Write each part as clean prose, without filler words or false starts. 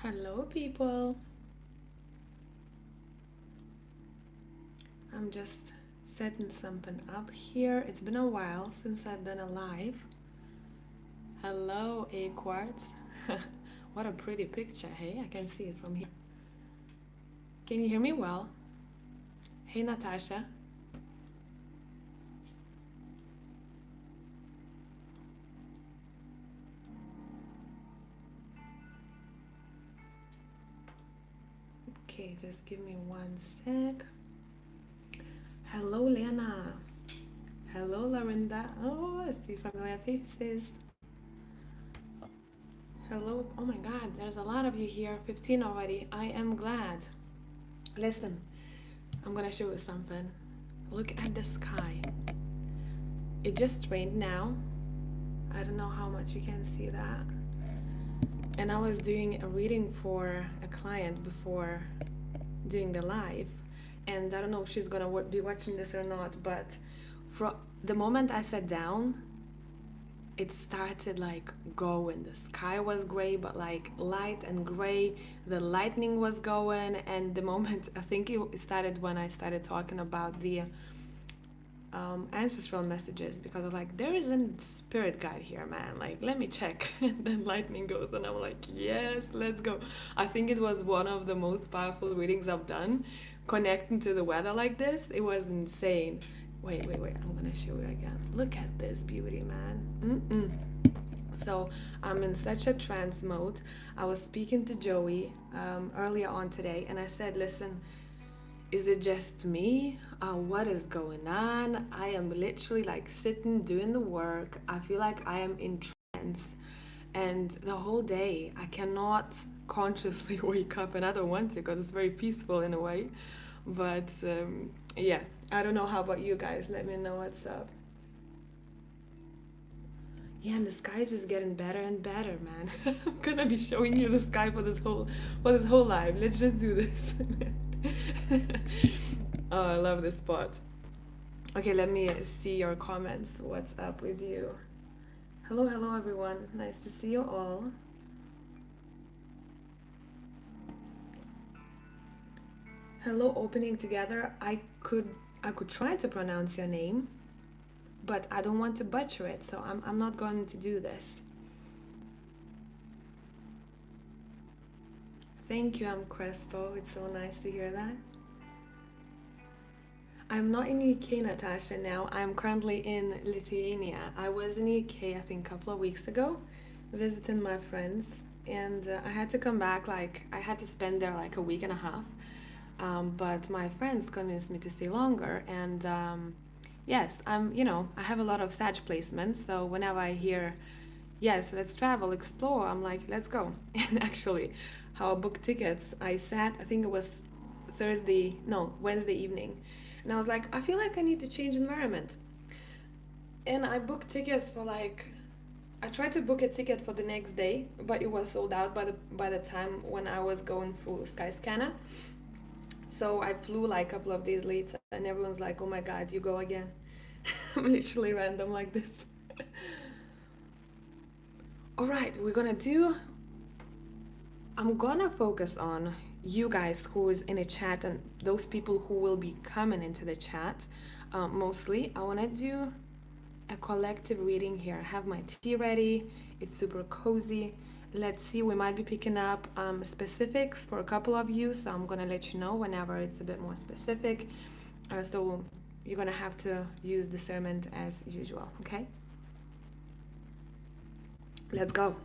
Hello, people. I'm just setting something up here. It's been a while since I've done a live. Hello, A Quartz. What a pretty picture, hey? I can see it from here. Can you hear me well? Hey, Natasha. Okay, just give me one sec. Hello, Lena. Hello, Lorinda. Oh, I see familiar faces. Hello. Oh my God, there's a lot of you here. 15 already. I am glad. Listen, I'm gonna show you something. Look at the sky. It just rained now. I don't know how much you can see that. And I was doing a reading for a client before doing the live. And I don't know if she's gonna be watching this or not, but from the moment I sat down, it started like going. The sky was gray, but like light and gray. The lightning was going, and the moment I think it started when I started talking about the ancestral messages, because I was like, there is a spirit guide here, man. Like, let me check. And then lightning goes, and I'm like, yes, let's go. I think it was one of the most powerful readings I've done, connecting to the weather like this. It was insane. Wait, I'm gonna show you again. Look at this beauty, man. So I'm in such a trance mode. I was speaking to Joey earlier on today, and I said, listen, is it just me? What is going on? I am literally like sitting doing the work. I feel like I am in trance, and the whole day I cannot consciously wake up, and I don't want to because it's very peaceful in a way. But yeah, I don't know. How about you guys? Let me know what's up. Yeah, and the sky is just getting better and better, man. I'm gonna be showing you the sky for this whole life. Let's just do this. Oh, I love this spot. Okay, let me see your comments. What's up with you? Hello everyone. Nice to see you all. Hello, opening together. I could try to pronounce your name, but I don't want to butcher it, so I'm not going to do this. Thank you, I'm Crespo. It's so nice to hear that. I'm not in UK, Natasha, now. I'm currently in Lithuania. I was in UK, I think, a couple of weeks ago, visiting my friends, and I had to come back, like, I had to spend there like a week and a half. But my friends convinced me to stay longer, and yes, I have a lot of Sag placements, so whenever I hear, yes, let's travel, explore, I'm like, let's go. And actually, how I booked tickets, I think it was Wednesday evening, and I was like, I feel like I need to change environment. And I booked tickets for like, I tried to book a ticket for the next day, but it was sold out by the time when I was going through Skyscanner. So I flew like a couple of days later, and everyone's like, oh my God, you go again. I'm literally random like this. All right, I'm gonna focus on you guys who is in a chat and those people who will be coming into the chat. Mostly, I wanna do a collective reading here. I have my tea ready. It's super cozy. Let's see, we might be picking up specifics for a couple of you, so I'm gonna let you know whenever it's a bit more specific. So you're gonna have to use discernment as usual, okay? Let's go.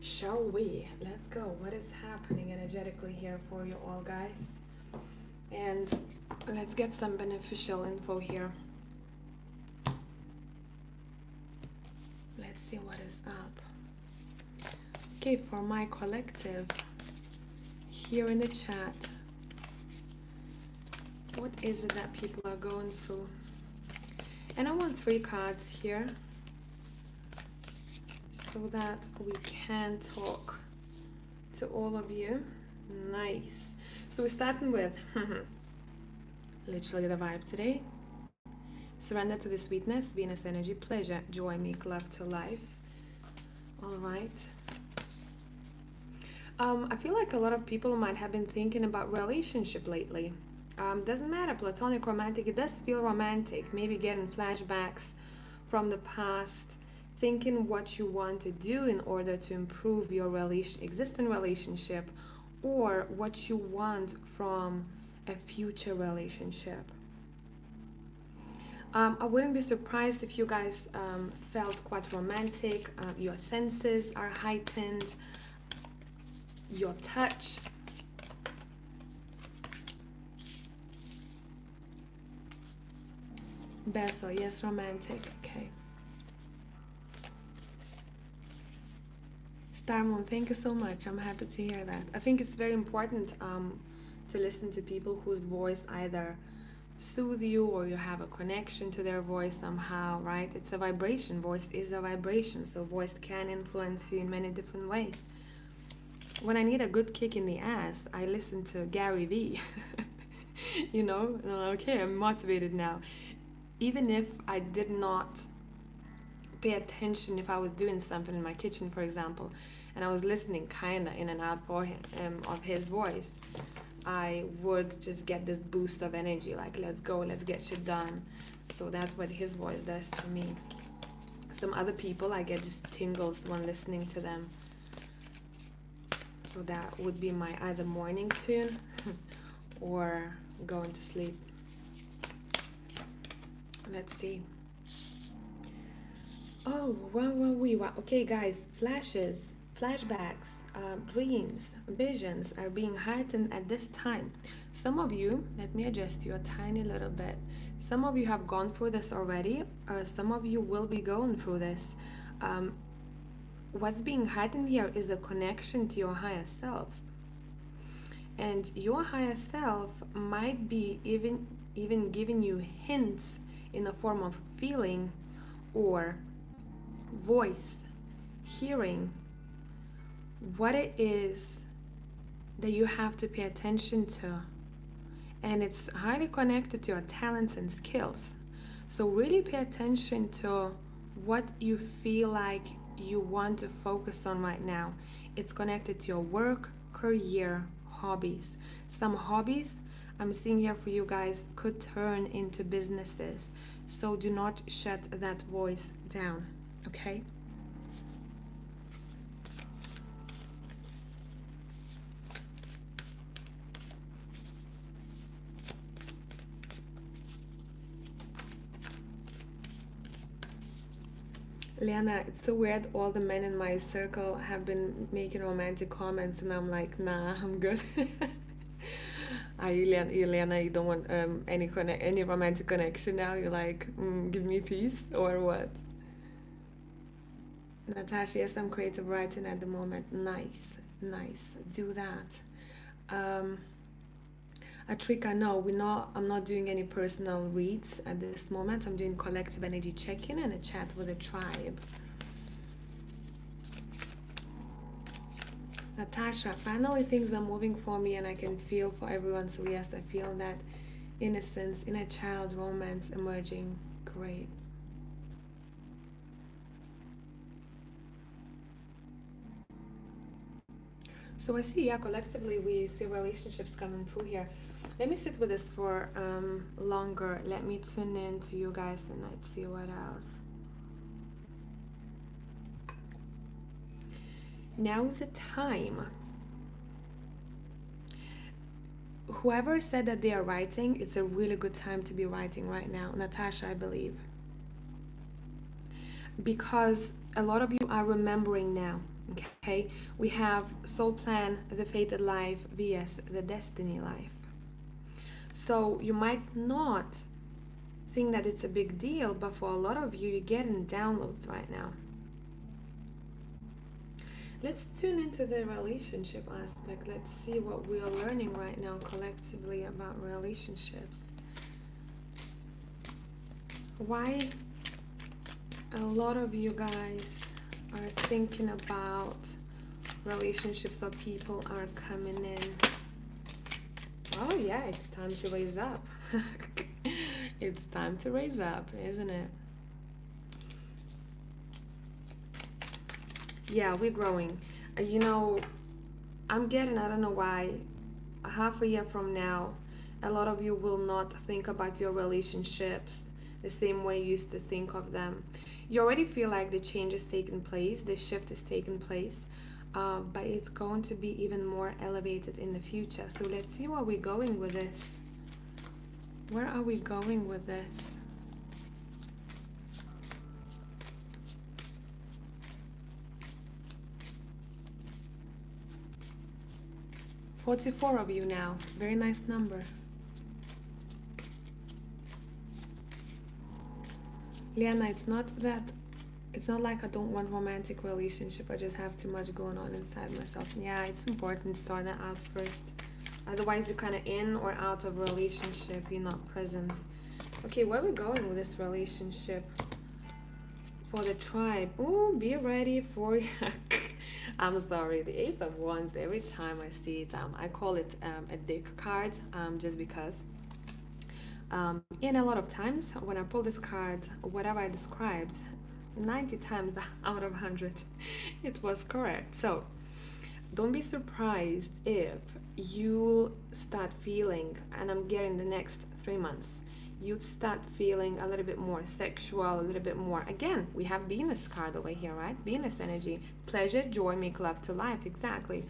Shall we? Let's go. What is happening energetically here for you all, guys? And let's get some beneficial info here. Let's see what is up. Okay, for my collective here in the chat, what is it that people are going through? And I want 3 cards here so that we can talk to all of you. Nice. So we're starting with literally the vibe today. Surrender to the sweetness, Venus energy, pleasure, joy, make love to life. All right. I feel like a lot of people might have been thinking about relationship lately. Doesn't matter, platonic, romantic, it does feel romantic. Maybe getting flashbacks from the past, thinking what you want to do in order to improve your existing relationship, or what you want from a future relationship. I wouldn't be surprised if you guys felt quite romantic. Your senses are heightened, your touch. Beso, yes, romantic. Okay. Star Moon, thank you so much. I'm happy to hear that. I think it's very important to listen to people whose voice either soothe you or you have a connection to their voice somehow, right? It's a vibration. Voice is a vibration, so voice can influence you in many different ways. When I need a good kick in the ass, I listen to Gary Vee. You know, and I'm like, okay, I'm motivated now. Even if I did not pay attention, if I was doing something in my kitchen, for example, and I was listening kind of in and out for him, of his voice, I would just get this boost of energy, like, let's go, let's get shit done. So that's what his voice does to me. Some other people, I get just tingles when listening to them. So that would be my either morning tune or going to sleep. Let's see. Oh, where were we? Okay, guys, flashes, flashbacks, dreams, visions are being heightened at this time. Some of you, let me adjust you a tiny little bit. Some of you have gone through this already, or some of you will be going through this. What's being heightened here is a connection to your higher selves. And your higher self might be even giving you hints in the form of feeling or voice, hearing what it is that you have to pay attention to. And it's highly connected to your talents and skills. So really pay attention to what you feel like you want to focus on right now. It's connected to your work, career, hobbies. Some hobbies I'm seeing here for you guys could turn into businesses. So do not shut that voice down, okay? Liana, it's so weird. All the men in my circle have been making romantic comments, and I'm like, nah, I'm good. Liana, you don't want any romantic connection now? You're like, give me peace, or what? Natasha, yes, I'm creative writing at the moment. Nice, nice. Do that. Atrika, no, I'm not doing any personal reads at this moment. I'm doing collective energy check-in and a chat with the tribe. Natasha, finally things are moving for me and I can feel for everyone. So yes, I feel that innocence, inner child, romance emerging. Great. So I see, yeah, collectively we see relationships coming through here. Let me sit with this for longer. Let me tune in to you guys and let's see what else. Now's the time. Whoever said that they are writing, it's a really good time to be writing right now. Natasha, I believe. Because a lot of you are remembering now. Okay, we have soul plan, the fated life, vs the destiny life. So you might not think that it's a big deal, but for a lot of you, you're getting downloads right now. Let's tune into the relationship aspect. Let's see what we are learning right now collectively about relationships. Why a lot of you guys are thinking about relationships or people are coming in. Oh yeah, it's time to raise up. It's time to raise up, isn't it? Yeah, we're growing. You know, I'm getting, I don't know why, half a year from now, a lot of you will not think about your relationships the same way you used to think of them. You already feel like the change is taking place, the shift is taking place, but it's going to be even more elevated in the future. So let's see where we're going with this. Where are we going with this? "44 of you now. Very nice number. Liana, it's not like I don't want romantic relationship. I just have too much going on inside myself. Yeah, it's important to sort that out first. Otherwise, you're kind of in or out of relationship. You're not present. Okay, where are we going with this relationship? For the tribe. Oh, be ready for... I'm sorry, the Ace of Wands, every time I see it, I call it a dick card, just because. And a lot of times when I pull this card, whatever I described, 90 times out of 100, it was correct. So don't be surprised if you start feeling, and I'm getting the next 3 months, you start feeling a little bit more sexual, a little bit more. Again, we have Venus card over here, right? Venus energy, pleasure, joy, make love to life. Exactly.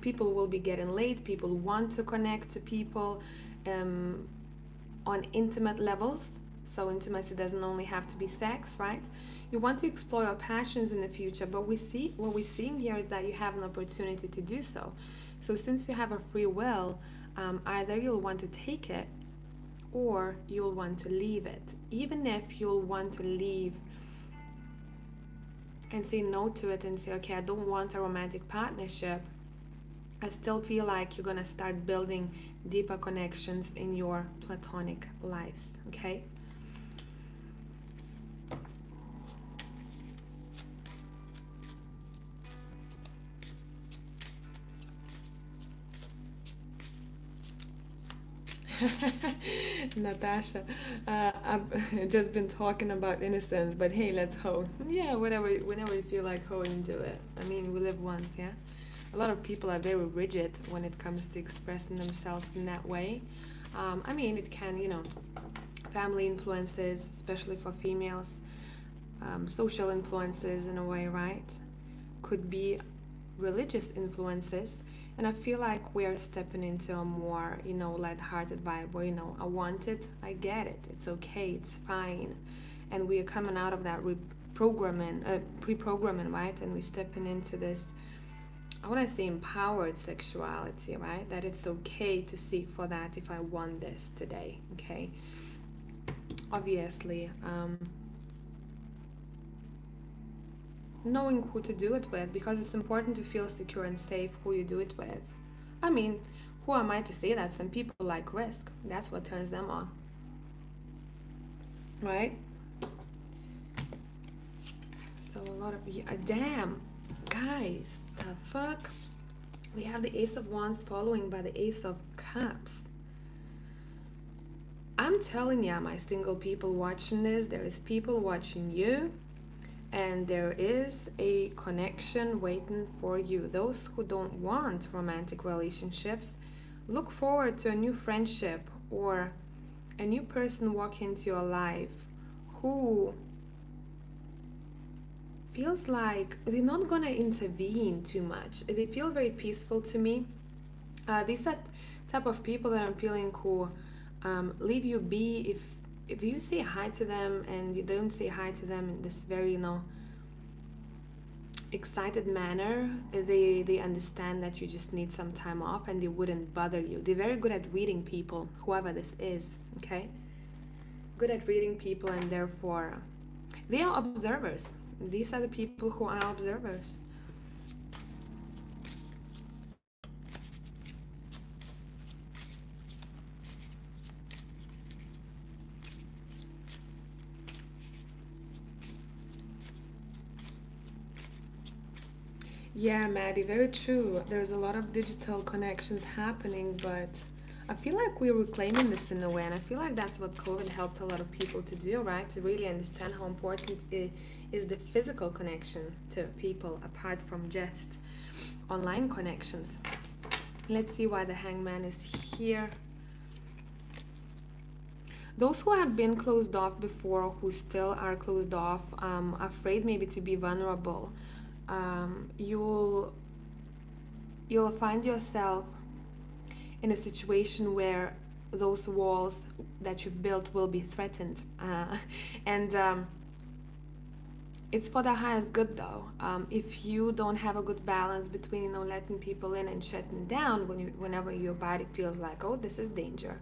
People will be getting laid. People want to connect to people on intimate levels. So intimacy doesn't only have to be sex, right? You want to explore your passions in the future, but what we're seeing here is that you have an opportunity to do so. So since you have a free will, either you'll want to take it or you'll want to leave it. Even if you'll want to leave and say no to it and say, okay, I don't want a romantic partnership, I still feel like you're gonna start building deeper connections in your platonic lives, okay? Natasha, I've just been talking about innocence, but hey, let's hoe. Yeah, whenever you feel like hoeing, do it. I mean, we live once, yeah? A lot of people are very rigid when it comes to expressing themselves in that way. I mean, it can, family influences, especially for females, social influences in a way, right? Could be religious influences. And I feel like we're stepping into a more, lighthearted vibe where, I want it, I get it, it's okay, it's fine. And we are coming out of that pre-programming, right? And we're stepping into this, I want to say, empowered sexuality, right? That it's okay to seek for that if I want this today, okay? Obviously, knowing who to do it with, because it's important to feel secure and safe who you do it with. I mean, who am I to say that? Some people like risk. That's what turns them on, right? So a lot of damn, guys, the fuck? We have the Ace of Wands following by the Ace of Cups. I'm telling ya, my single people watching this, there is people watching you. And there is a connection waiting for you. Those who don't want romantic relationships, look forward to a new friendship or a new person walk into your life who feels like they're not gonna intervene too much. They feel very peaceful to me. These are type of people that I'm feeling who leave you be if you say hi to them and you don't say hi to them in this very, excited manner, they understand that you just need some time off and they wouldn't bother you. They're very good at reading people, whoever this is, okay? Good at reading people, and therefore they are observers. These are the people who are observers. Yeah, Maddie, very true. There's a lot of digital connections happening, but I feel like we're reclaiming this in a way, and I feel like that's what COVID helped a lot of people to do, right? To really understand how important it is the physical connection to people apart from just online connections. Let's see why the Hangman is here. Those who have been closed off before, who still are closed off, afraid maybe to be vulnerable, you'll find yourself in a situation where those walls that you've built will be threatened, and it's for the highest good though. If you don't have a good balance between, you know, letting people in and shutting down whenever your body feels like, oh, this is danger,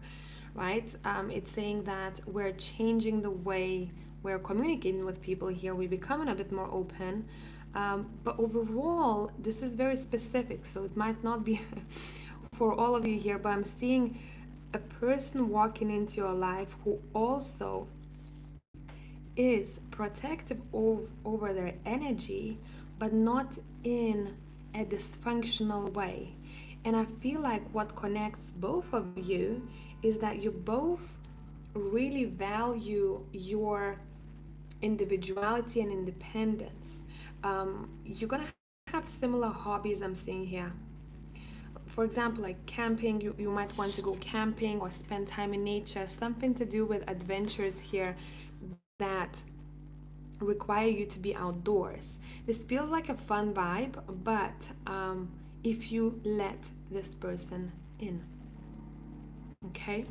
right? It's saying that we're changing the way we're communicating with people here. We're becoming a bit more open, but overall, this is very specific, so it might not be for all of you here, but I'm seeing a person walking into your life who also is protective over their energy, but not in a dysfunctional way. And I feel like what connects both of you is that you both really value your individuality and independence. You're gonna have similar hobbies, I'm seeing here. For example, like camping, you might want to go camping or spend time in nature, something to do with adventures here that require you to be outdoors. This feels like a fun vibe, but if you let this person in, okay?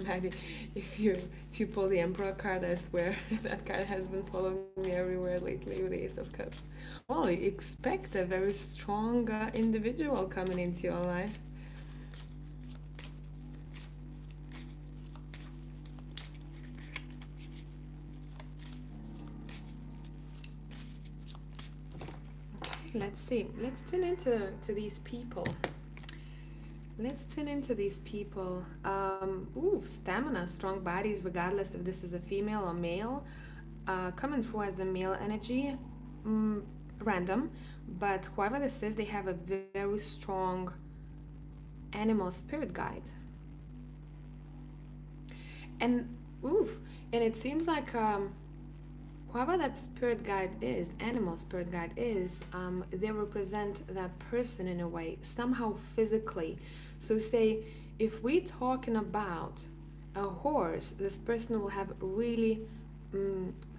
Maddie, if you pull the Emperor card, I swear that card has been following me everywhere lately with the Ace of Cups. Well, expect a very strong individual coming into your life. Okay, let's see. Let's tune into these people. Let's tune into these people. Stamina, strong bodies, regardless if this is a female or male. Coming through as the male energy, random, but whoever this is, they have a very strong animal spirit guide. And it seems like whoever that spirit guide is, animal spirit guide is, they represent that person in a way, somehow physically. So say, if we're talking about a horse, this person will have really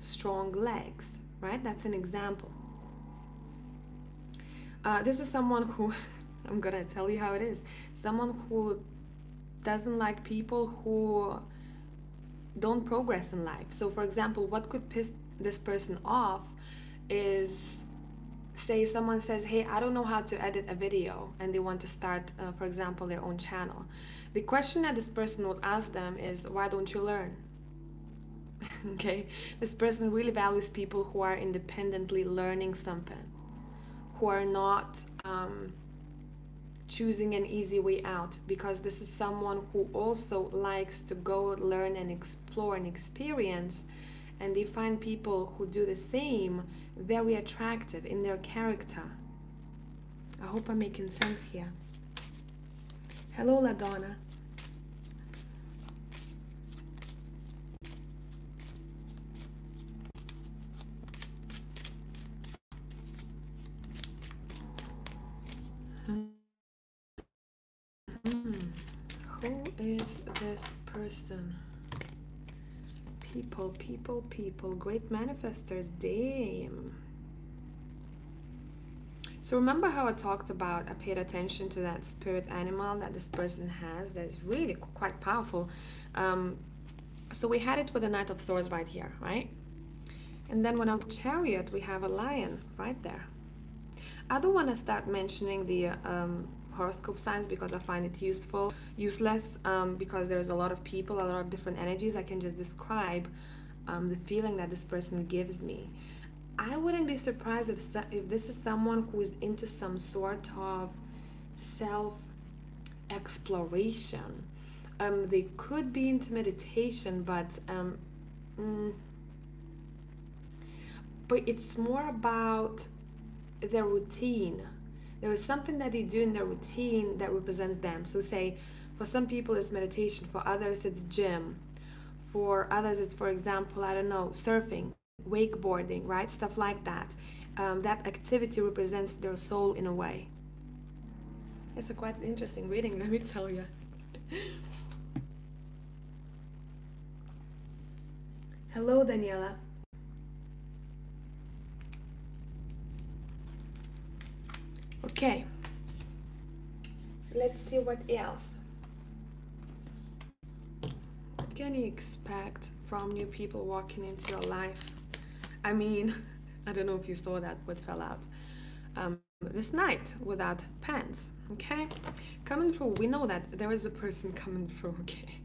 strong legs, right? That's an example. This is someone who, I'm gonna tell you how it is, someone who doesn't like people who don't progress in life. So for example, what could piss this person off is, say someone says, hey, I don't know how to edit a video, and they want to start, for example, their own channel. The question that this person would ask them is, why don't you learn? Okay, this person really values people who are independently learning something, who are not choosing an easy way out, because this is someone who also likes to go learn and explore and experience, and they find people who do the same very attractive in their character. I hope I'm making sense here. Hello, LaDonna. Who is this person? People, great manifestors, damn. So remember how I talked about, I paid attention to that spirit animal that this person has that is really quite powerful. So we had it with the Knight of Swords right here, right? And then when I'm Chariot, we have a lion right there. I don't want to start mentioning the horoscope signs because I find it useless, because there's a lot of people, a lot of different energies. I can just describe the feeling that this person gives me. I wouldn't be surprised if this is someone who is into some sort of self-exploration. They could be into meditation, but it's more about their routine. There is something that they do in their routine that represents them. So say, For some people, it's meditation. For others, it's gym. For others, it's, for example, I don't know, surfing, wakeboarding, right? Stuff like that. That activity represents their soul in a way. It's a quite interesting reading, let me tell you. Hello, Daniela. Okay. Let's see what else. What can you expect from new people walking into your life? I mean, I don't know if you saw that, what fell out. This night without pants, okay? Coming through, we know that there is a person coming through, okay?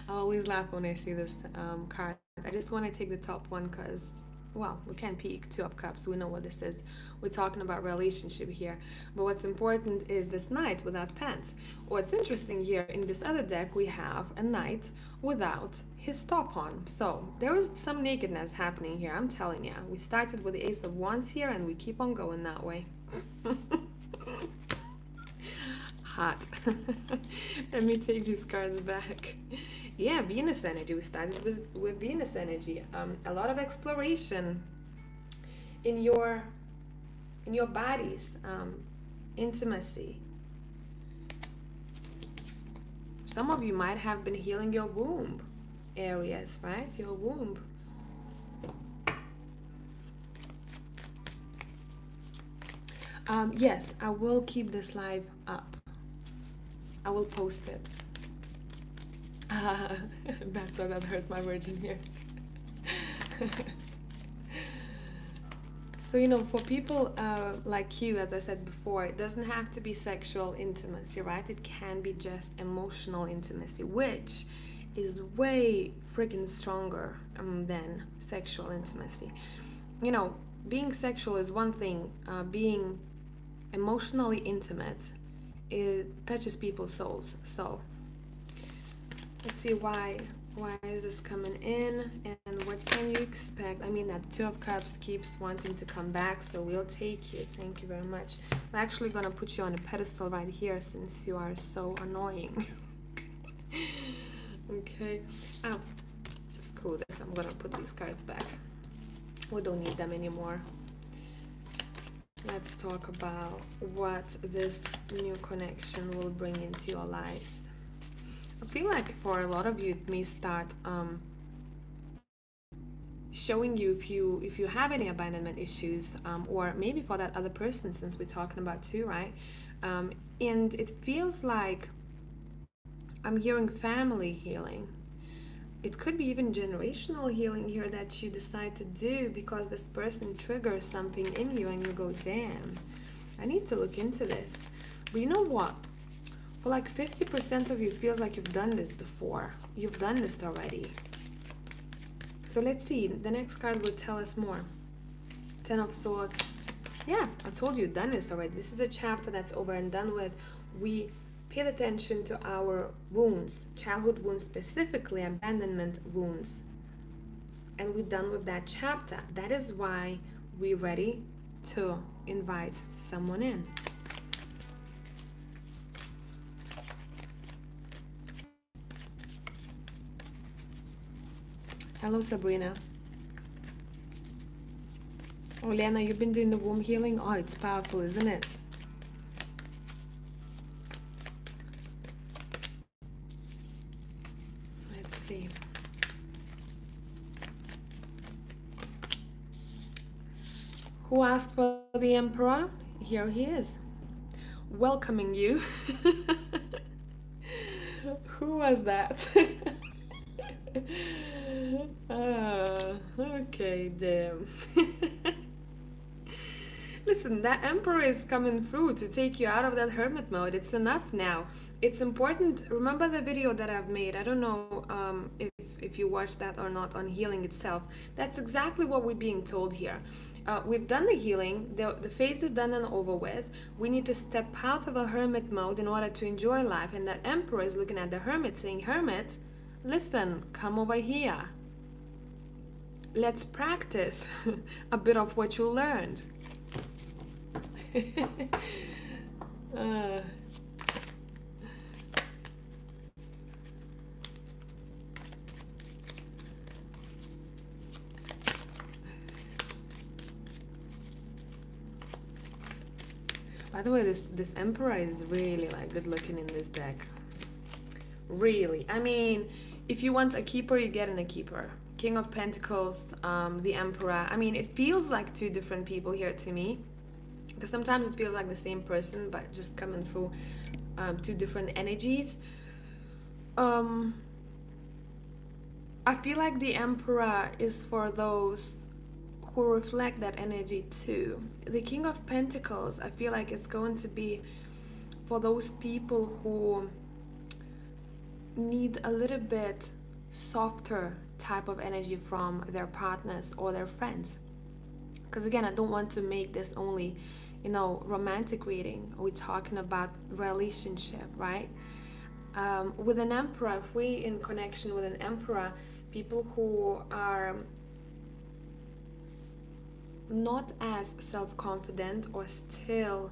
I always laugh when I see this card. I just want to take the top one because, well, we can't peek. Two of Cups, we know what this is. We're talking about relationship here. But what's important is this knight without pants. What's interesting here, in this other deck, we have a knight without his top on. So there is some nakedness happening here, I'm telling you. We started with the Ace of Wands here and we keep on going that way. Hot. Let me take these cards back. Yeah, Venus energy. We started with Venus energy. A lot of exploration in your bodies, intimacy. Some of you might have been healing your womb areas, right? Your womb. Yes, I will keep this live up. I will post it. That's why that hurt my virgin ears. So, you know, for people like you, as I said before, it doesn't have to be sexual intimacy, right? It can be just emotional intimacy, which is way freaking stronger than sexual intimacy. You know, being sexual is one thing. Being emotionally intimate, it touches people's souls. So let's see why is this coming in and what can you expect. I mean, that Two of Cups keeps wanting to come back, so we'll take you. Thank you very much. I'm actually gonna put you on a pedestal right here since you are so annoying. Okay. Oh, screw this. I'm gonna put these cards back. We don't need them anymore. Let's talk about what this new connection will bring into your lives. I feel like for a lot of you, it may start showing you if you have any abandonment issues, or maybe for that other person, since we're talking about two, right? And it feels like I'm hearing family healing. It could be even generational healing here that you decide to do because this person triggers something in you and you go, damn, I need to look into this. But you know what? For like 50% of you feels like you've done this before. You've done this already. So let's see. The next card will tell us more. Ten of Swords. Yeah, I told you, done this already. This is a chapter that's over and done with. We paid attention to our wounds, childhood wounds, specifically abandonment wounds. And we're done with that chapter. That is why we're ready to invite someone in. Hello, Sabrina. Oh, Lena, you've been doing the womb healing? Oh, it's powerful, isn't it? Let's see. Who asked for the Emperor? Here he is, welcoming you. Who was that? Okay, damn. Listen, that Emperor is coming through to take you out of that hermit mode. It's enough now. It's important. Remember the video that I've made? I don't know if you watched that or not, on healing itself. That's exactly what we're being told here. We've done the healing. The phase is done and over with. We need to step out of a hermit mode in order to enjoy life. And that Emperor is looking at the hermit saying, Hermit, listen, come over here. Let's practice a bit of what you learned. By the way, this Emperor is really like good looking in this deck. Really. I mean, if you want a keeper, you get in a keeper. King of Pentacles, the Emperor. I mean, it feels like two different people here to me. Because sometimes it feels like the same person, but just coming through two different energies. I feel like the Emperor is for those who reflect that energy too. The King of Pentacles, I feel like it's going to be for those people who need a little bit softer type of energy from their partners or their friends. Because again, I don't want to make this only, you know, romantic reading. We're talking about relationship, right? With an Emperor, if we in connection with an Emperor, people who are not as self-confident or still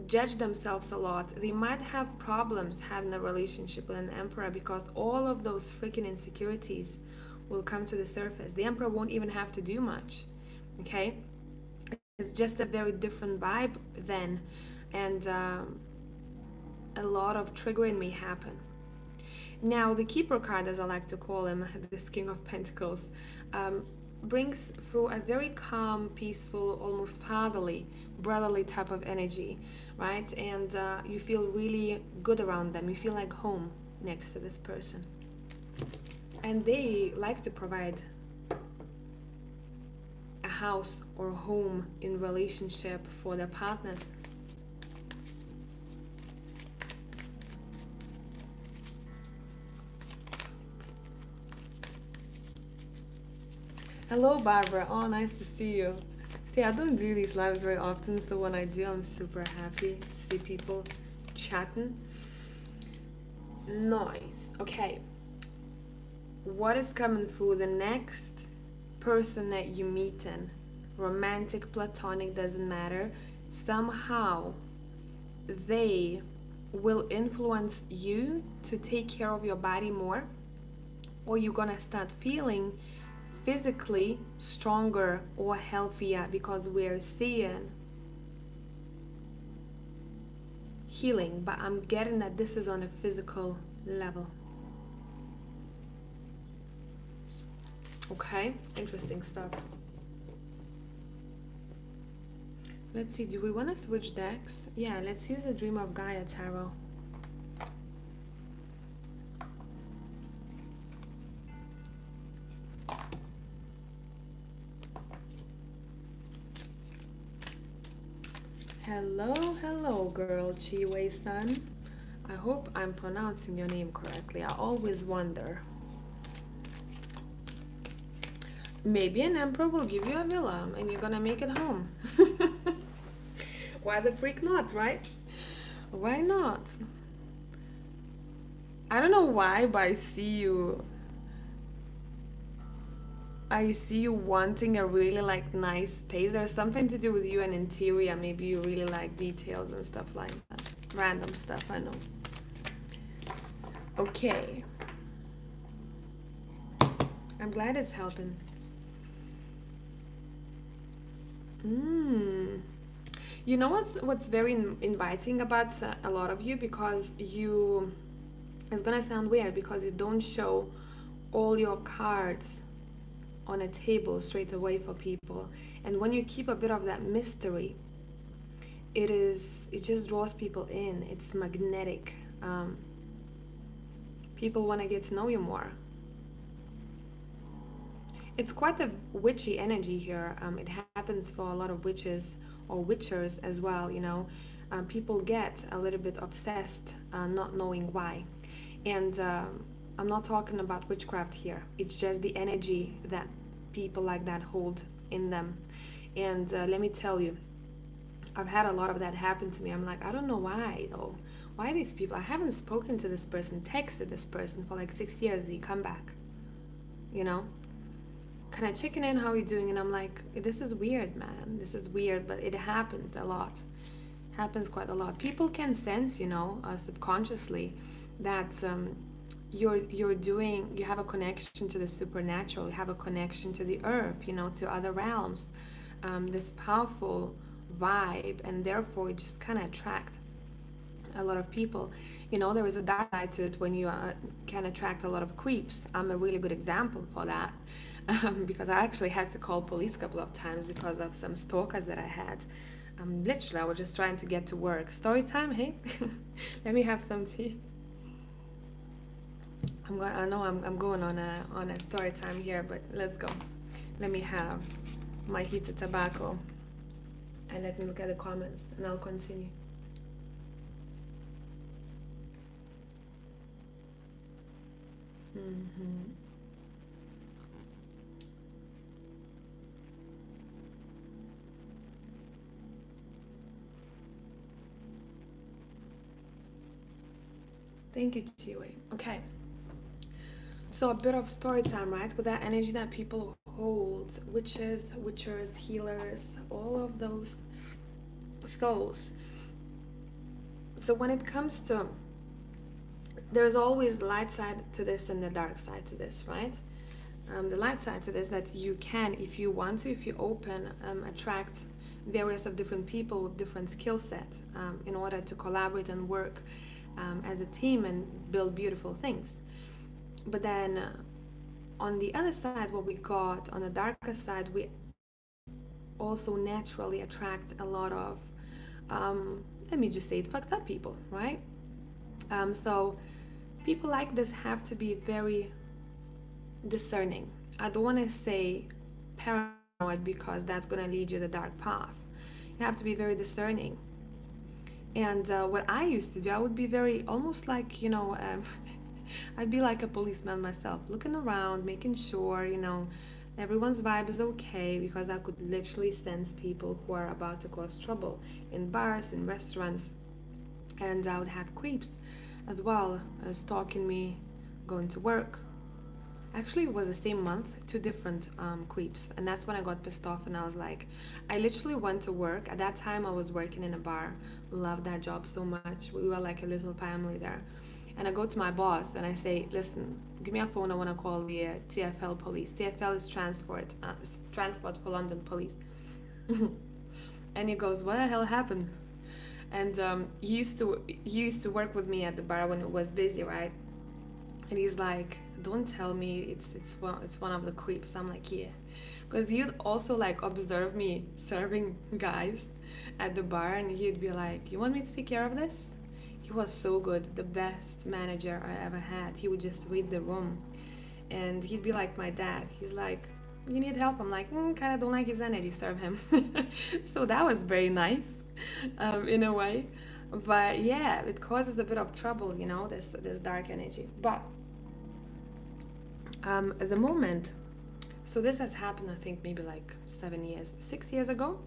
judge themselves a lot, they might have problems having a relationship with an Emperor, because all of those freaking insecurities will come to the surface. The Emperor won't even have to do much, okay? It's just a very different vibe then, and a lot of triggering may happen. Now, the Keeper card, as I like to call him, this King of Pentacles, brings through a very calm, peaceful, almost fatherly, brotherly type of energy, right? And you feel really good around them. You feel like home next to this person. And they like to provide a house or home in relationship for their partners. Hello, Barbara. Oh, nice to see you. See, I don't do these lives very often, so when I do, I'm super happy to see people chatting. Nice. Okay. What is coming through the next person that you meet in? Romantic, platonic, doesn't matter. Somehow, they will influence you to take care of your body more, or you're gonna start feeling physically stronger or healthier, because we're seeing healing, but I'm getting that this is on a physical level. Okay, interesting stuff. Let's see, do we want to switch decks? Yeah, let's use the Dream of Gaia Tarot. Hello, girl, Chiwei-san. I hope I'm pronouncing your name correctly. I always wonder. Maybe an Emperor will give you a villa and you're gonna make it home. Why the freak not, right? Why not? I don't know why, but I see you wanting a really like nice space. There's something to do with you and interior. Maybe you really like details and stuff like that. Random stuff, I know. Okay. I'm glad it's helping. You know what's very inviting about a lot of you, because you, it's gonna sound weird because you don't show all your cards on a table straight away for people, and when you keep a bit of that mystery, it just draws people in. It's magnetic. People want to get to know you more. It's quite a witchy energy here. It happens for a lot of witches or witchers as well, you know. People get a little bit obsessed, not knowing why. And I'm not talking about witchcraft here. It's just the energy that people like that hold in them. And let me tell you, I've had a lot of that happen to me. I'm like, I don't know why though. Why these people? I haven't spoken to this person, texted this person for like 6 years. They come back, you know? Can I check in? How are you doing? And I'm like, this is weird, man. This is weird, but it happens a lot. Happens quite a lot. People can sense, you know, subconsciously that you have a connection to the supernatural. You have a connection to the earth, you know, to other realms. This powerful vibe, and therefore it just kind of attract a lot of people. You know, there is a dark side to it when you can attract a lot of creeps. I'm a really good example for that. Because I actually had to call police a couple of times because of some stalkers that I had. Literally, I was just trying to get to work. Story time, hey? Let me have some tea. I know I'm going on a story time here, but let's go. Let me have my heated tobacco, and let me look at the comments, and I'll continue. Thank you, Chiwe. Okay. So a bit of story time, right? With that energy that people hold, witches, witchers, healers, all of those souls. So when it comes to, there's always the light side to this and the dark side to this, right? The light side to this, that you can, if you want to, if you open, attract various of different people with different skill set in order to collaborate and work as a team and build beautiful things. But then on the other side, what we got on the darker side, we also naturally attract a lot of, let me just say it, fucked up people, right? So people like this have to be very discerning. I don't want to say paranoid because that's going to lead you the dark path. You have to be very discerning. And what I used to do, I would be very, almost like, you know, I'd be like a policeman myself, looking around, making sure, you know, everyone's vibe is okay, because I could literally sense people who are about to cause trouble in bars, in restaurants, and I would have creeps as well, stalking me, going to work. Actually, it was the same month, two different creeps, and that's when I got pissed off, and I was like, I literally went to work. At that time, I was working in a bar, loved that job so much. We were like a little family there. And I go to my boss and I say, listen, give me a phone, I want to call the TfL police. TfL is Transport for London Police. And he goes, what the hell happened? And he used to work with me at the bar when it was busy, right? And he's like, don't tell me it's one of the creeps. I'm like, yeah. Because he'd also like observe me serving guys at the bar, and he'd be like, you want me to take care of this? He was so good, the best manager I ever had. He would just read the room, and he'd be like my dad. He's like, you need help? I'm like, kind of don't like his energy, serve him. So that was very nice, in a way. But yeah, it causes a bit of trouble, you know, this dark energy. But at the moment, so this has happened, I think maybe like 6 years ago.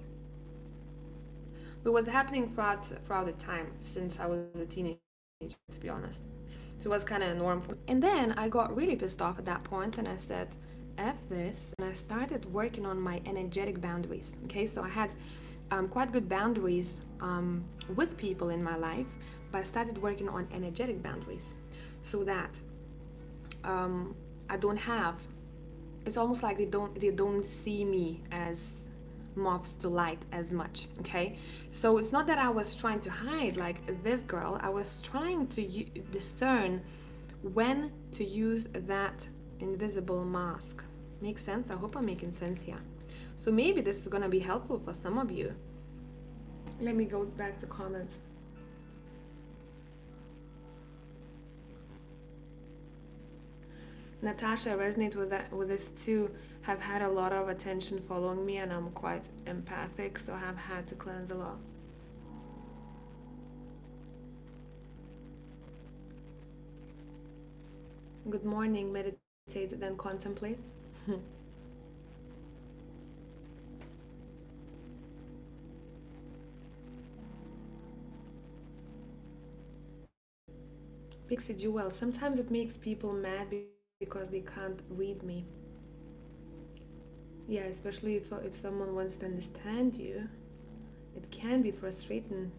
It was happening throughout the time since I was a teenager, to be honest. So it was kind of a norm for me. And then I got really pissed off at that point, and I said, F this, and I started working on my energetic boundaries. Okay, so I had quite good boundaries with people in my life, but I started working on energetic boundaries so that I don't have, it's almost like they don't see me as moths to light as much. Okay, so it's not that I was trying to hide like this girl. I was trying to discern when to use that invisible mask. Makes sense? I hope I'm making sense here. So maybe this is gonna be helpful for some of you. Let me go back to comments. Natasha, I resonate with this too. Have had a lot of attention following me, and I'm quite empathic, so I have had to cleanse a lot. Good morning, meditate, then contemplate. Pixie Jewel, sometimes it makes people mad because they can't read me. Yeah, especially if someone wants to understand you, it can be frustrating.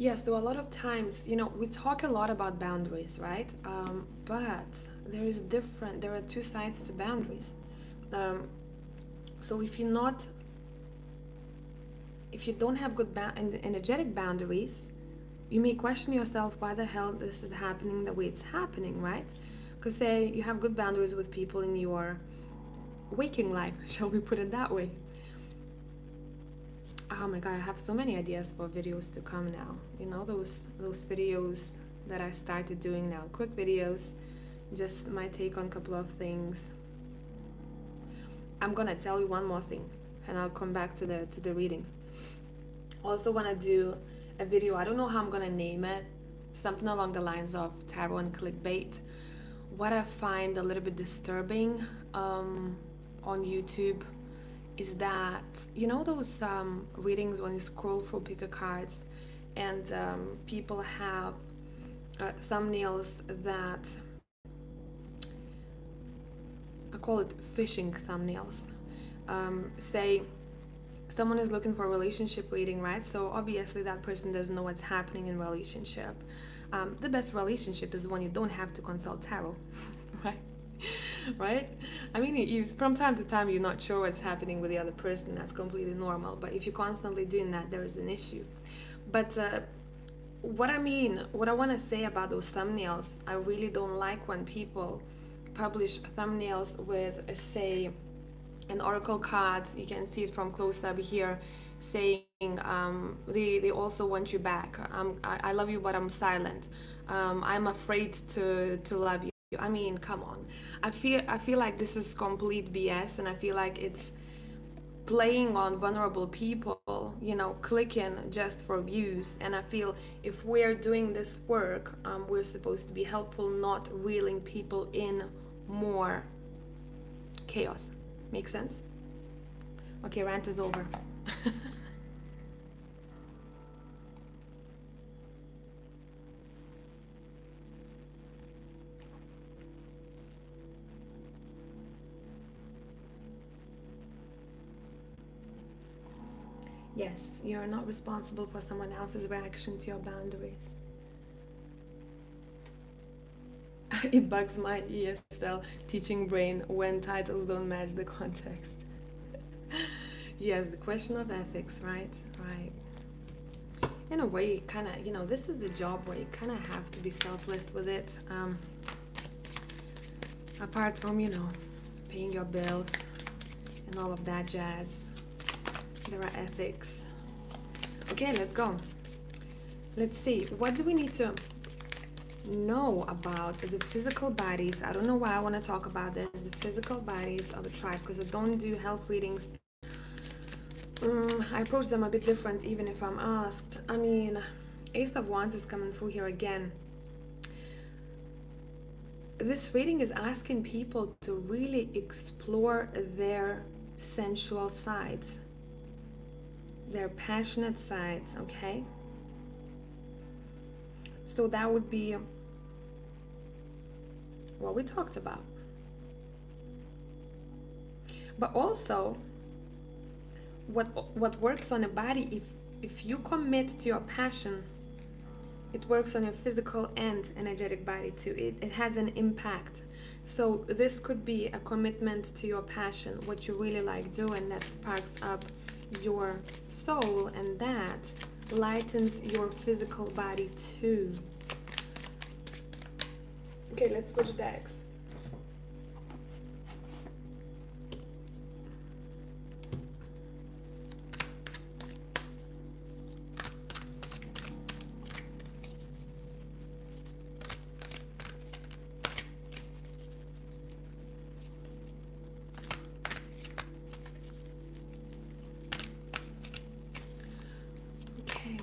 Yes, so a lot of times, we talk a lot about boundaries, right? But there are two sides to boundaries. Um, so if you don't have good energetic boundaries, you may question yourself why the hell this is happening the way it's happening, right? Because say you have good boundaries with people in your waking life, shall we put it that way? Oh my god, I have so many ideas for videos to come now. Those videos that I started doing now, quick videos, just my take on a couple of things. I'm gonna tell you one more thing, and I'll come back to the reading. Also wanna do a video. I don't know how I'm gonna name it. Something along the lines of tarot and clickbait. What I find a little bit disturbing on YouTube is that those readings when you scroll through pick a cards and people have thumbnails that I call it phishing thumbnails. Say someone is looking for a relationship reading, right? So obviously that person doesn't know what's happening in relationship. The best relationship is when you don't have to consult tarot, right? Right? I mean, from time to time you're not sure what's happening with the other person. That's completely normal. But if you're constantly doing that, there is an issue. But what I want to say about those thumbnails, I really don't like when people publish thumbnails with, say, an oracle card. You can see it from close up here, saying they also want you back. I love you, but I'm silent. I'm afraid to love you. I mean, come on. I feel like this is complete BS, and I feel like it's playing on vulnerable people, clicking just for views. And I feel if we're doing this work, we're supposed to be helpful, not reeling people in more chaos. Make sense? Okay, rant is over. Yes, you're not responsible for someone else's reaction to your boundaries. It bugs my ESL teaching brain when titles don't match the context. Yes, the question of ethics, right? Right. In a way, kind of, this is a job where you kind of have to be selfless with it. Apart from, paying your bills and all of that jazz, there are ethics. Okay, let's go. Let's see. What do we need to know about the physical bodies? I don't know why I want to talk about this. The physical bodies of a tribe, because I don't do health readings. I approach them a bit different even if I'm asked. I mean, Ace of Wands is coming through here again. This reading is asking people to really explore their sensual sides, their passionate sides, okay? So that would be what we talked about. But also, what works on a body, if you commit to your passion, it works on your physical and energetic body too. It has an impact. So this could be a commitment to your passion, what you really like doing, that sparks up your soul, and that lightens your physical body too. Okay, let's switch decks.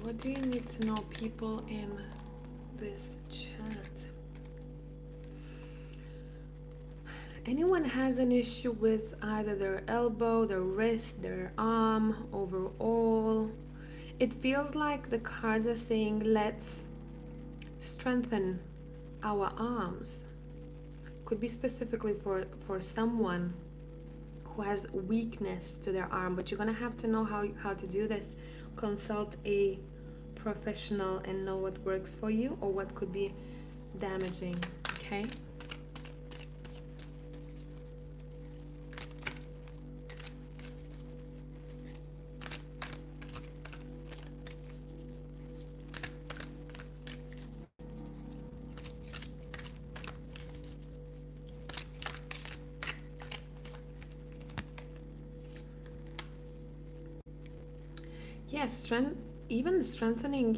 What do you need to know, people, in this chat? Anyone has an issue with either their elbow, their wrist, their arm, overall? It feels like the cards are saying, let's strengthen our arms. Could be specifically for someone who has weakness to their arm, but you're gonna have to know how to do this. Consult a professional and know what works for you or what could be damaging, okay? Yes, even strengthening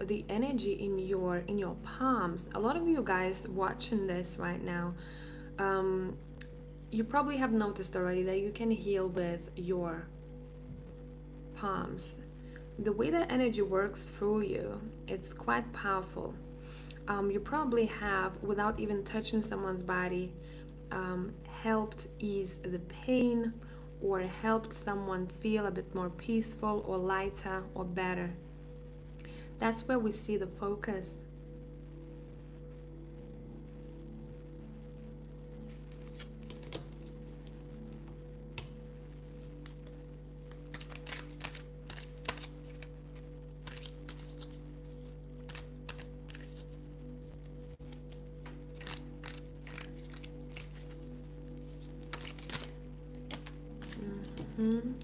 the energy in your palms. A lot of you guys watching this right now, you probably have noticed already that you can heal with your palms. The way that energy works through you, it's quite powerful. You probably have, without even touching someone's body, helped ease the pain or helped someone feel a bit more peaceful or lighter or better. That's where we see the focus.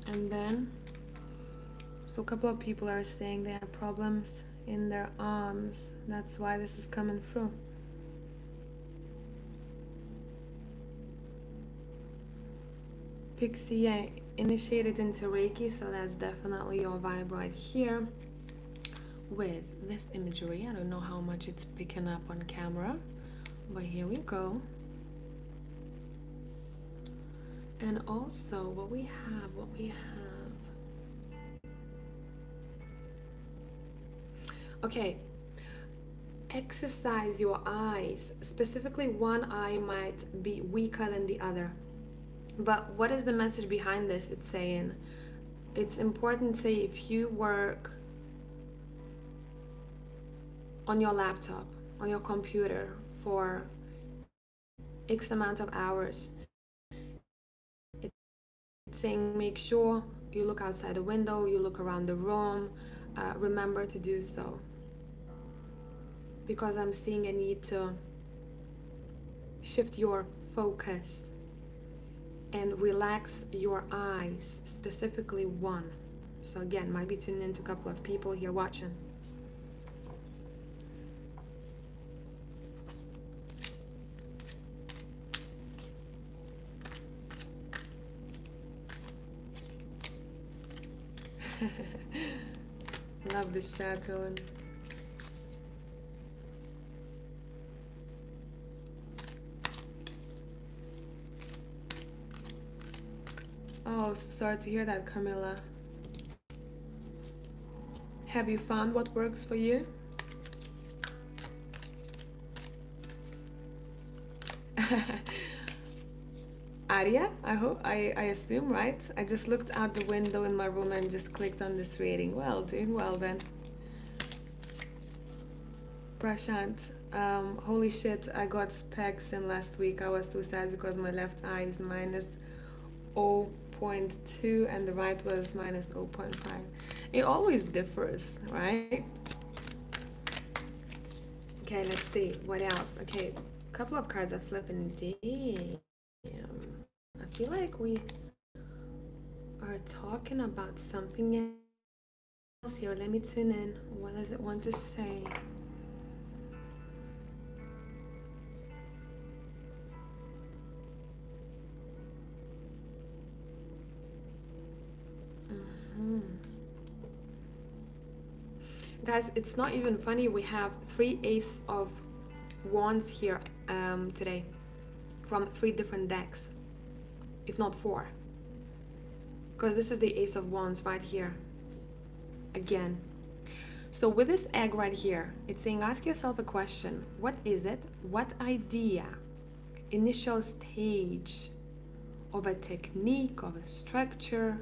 And then, so a couple of people are saying they have problems in their arms. That's why this is coming through. Pixie, I initiated into Reiki, so that's definitely your vibe right here with this imagery. I don't know how much it's picking up on camera, but here we go. And also what we have. Okay, exercise your eyes. Specifically, one eye might be weaker than the other. But what is the message behind this? It's saying it's important, say, if you work on your laptop, on your computer for X amount of hours, it's saying make sure you look outside the window, you look around the room, remember to do so. Because I'm seeing a need to shift your focus and relax your eyes, specifically one. So again, might be tuning into a couple of people here watching. Love this chat going. Oh, sorry to hear that, Camilla. Have you found what works for you? Arya, I assume, right? I just looked out the window in my room and just clicked on this reading. Well, doing well then. Prashant, holy shit, I got specs in last week. I was too sad because my left eye is minus 0.2 and the right was minus 0.5. It always differs, right? Okay, let's see what else. Okay, a couple of cards are flipping. Damn, I feel like we are talking about something else here. Let me tune in. What does it want to say? Guys, it's not even funny. We have 3 Ace of Wands here today from 3 different decks, if not 4, because this is the Ace of Wands right here again. So with this egg right here, it's saying ask yourself a question. What is it? What idea, initial stage of a technique, of a structure,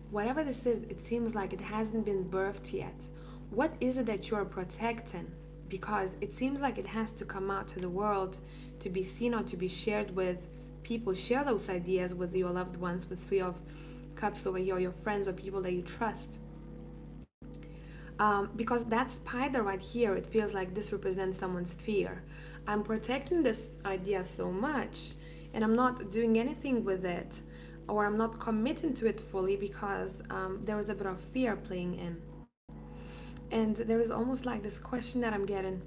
whatever this is, it seems like it hasn't been birthed yet. What is it that you're protecting? Because it seems like it has to come out to the world to be seen or to be shared with people. Share those ideas with your loved ones with Cups over here, or your friends or people that you trust. Because that spider right here, it feels like this represents someone's fear. I'm protecting this idea so much, and I'm not doing anything with it, or I'm not committing to it fully because there is a bit of fear playing in. And there is almost like this question that I'm getting: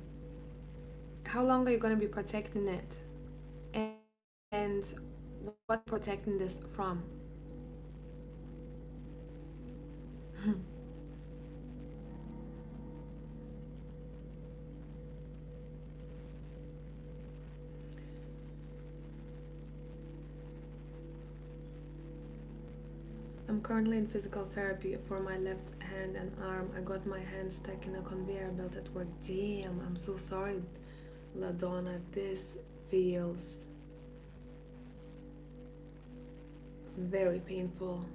how long are you going to be protecting it? And what protecting this from? I'm currently in physical therapy for my left hand and arm. I got my hand stuck in a conveyor belt at work. Damn, I'm so sorry, LaDonna. This feels very painful.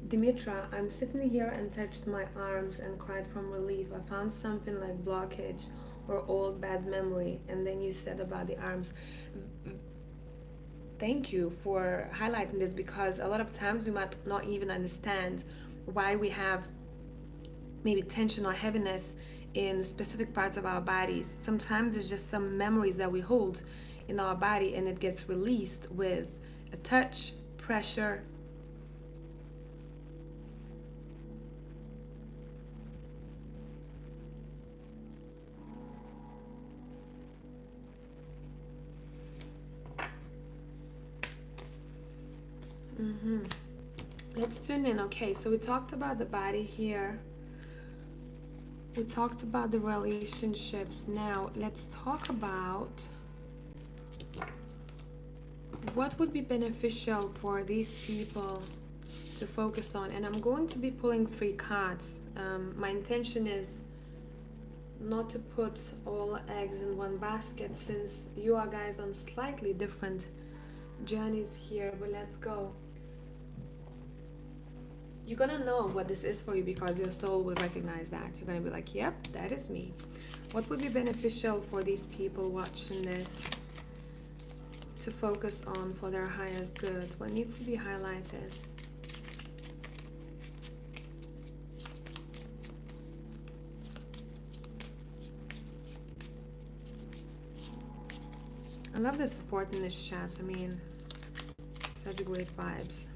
Dimitra, I'm sitting here and touched my arms and cried from relief. I found something like blockage or old bad memory. And then you said about the arms. Thank you for highlighting this, because a lot of times we might not even understand why we have maybe tension or heaviness in specific parts of our bodies. Sometimes it's just some memories that we hold in our body, and it gets released with a touch, pressure. Let's tune in. Okay, so we talked about the body here. We talked about the relationships. Now let's talk about what would be beneficial for these people to focus on. And I'm going to be pulling 3 cards. My intention is not to put all eggs in one basket, since you are guys on slightly different journeys here, but let's go. You're gonna know what this is for you, because your soul will recognize that. You're gonna be like, yep, that is me. What would be beneficial for these people watching this to focus on for their highest good? What needs to be highlighted? I love the support in this chat. I mean, such great vibes.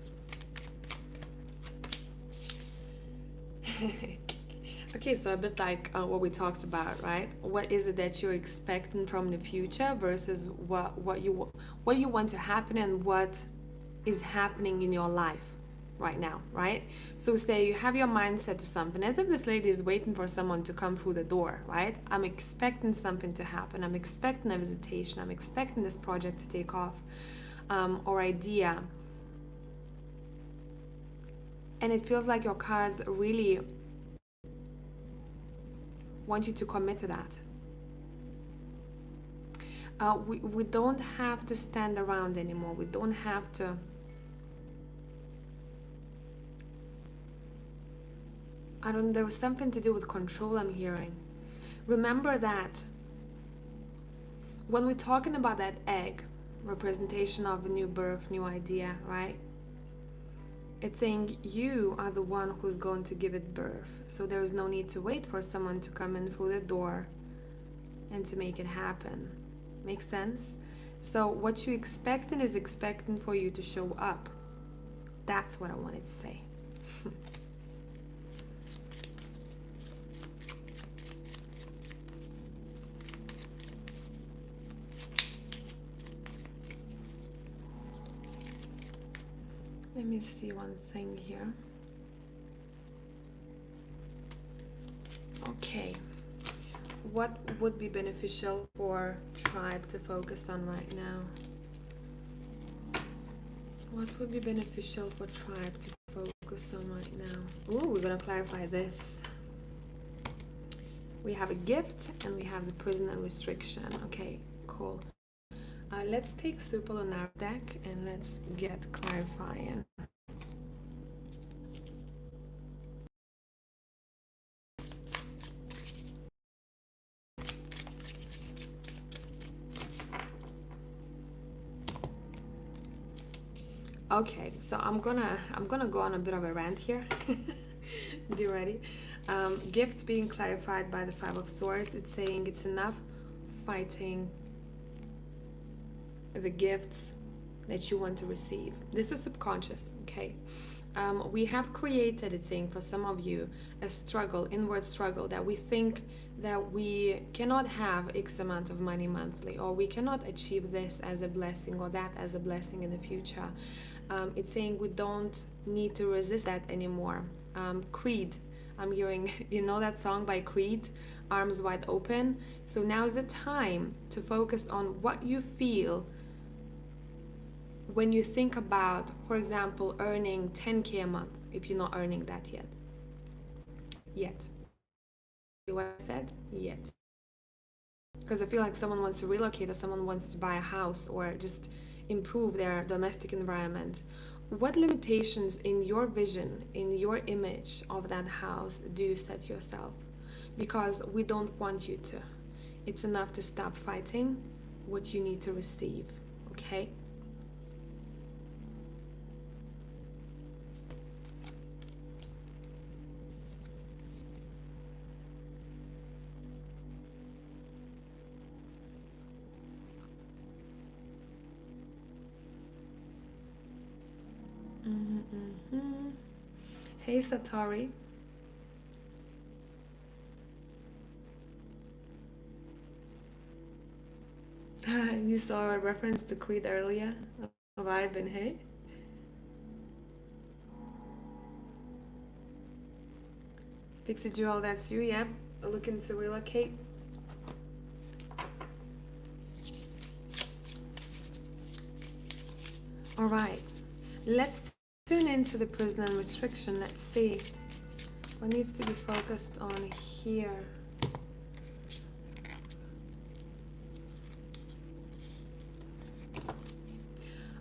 Okay, so a bit like what we talked about, right? What is it that you're expecting from the future versus what you want to happen, and what is happening in your life right now, right? So say you have your mind set to something, as if this lady is waiting for someone to come through the door, right? I'm expecting something to happen. I'm expecting a visitation. I'm expecting this project to take off, or idea. And it feels like your cards really want you to commit to that. We don't have to stand around anymore. We don't have to there was something to do with control I'm hearing. Remember that when we're talking about that egg, representation of a new birth, new idea, right? It's saying you are the one who's going to give it birth. So there is no need to wait for someone to come in through the door and to make it happen. Make sense? So what you're expecting is expecting for you to show up. That's what I wanted to say. Let me see one thing here. Okay. What would be beneficial for tribe to focus on right now? What would be beneficial for tribe to focus on right now? Ooh, we're going to clarify this. We have a gift and we have the prison and restriction. Okay, cool. Let's take Supal on our deck and let's get clarifying. Okay, so I'm gonna go on a bit of a rant here. Be ready. Gifts being clarified by the Five of Swords. It's saying it's enough fighting the gifts that you want to receive. This is subconscious, okay? We have created, it's saying for some of you, a struggle, inward struggle, that we think that we cannot have X amount of money monthly, or we cannot achieve this as a blessing or that as a blessing in the future. It's saying we don't need to resist that anymore. Creed, I'm hearing, you know that song by Creed, Arms Wide Open? So now is the time to focus on what you feel when you think about, for example, earning 10K a month, if you're not earning that yet. See what I said? Yet. Because I feel like someone wants to relocate, or someone wants to buy a house, or just improve their domestic environment. What limitations in your vision, in your image of that house do you set yourself? Because we don't want you to. It's enough to stop fighting what you need to receive, okay? Mm-hmm. Hey Satori. You saw a reference to Creed earlier of Ivan, hey? Pixie Jewel, that's you, yep. Looking to relocate. Alright, let's tune into the prison and restriction. Let's see what needs to be focused on here.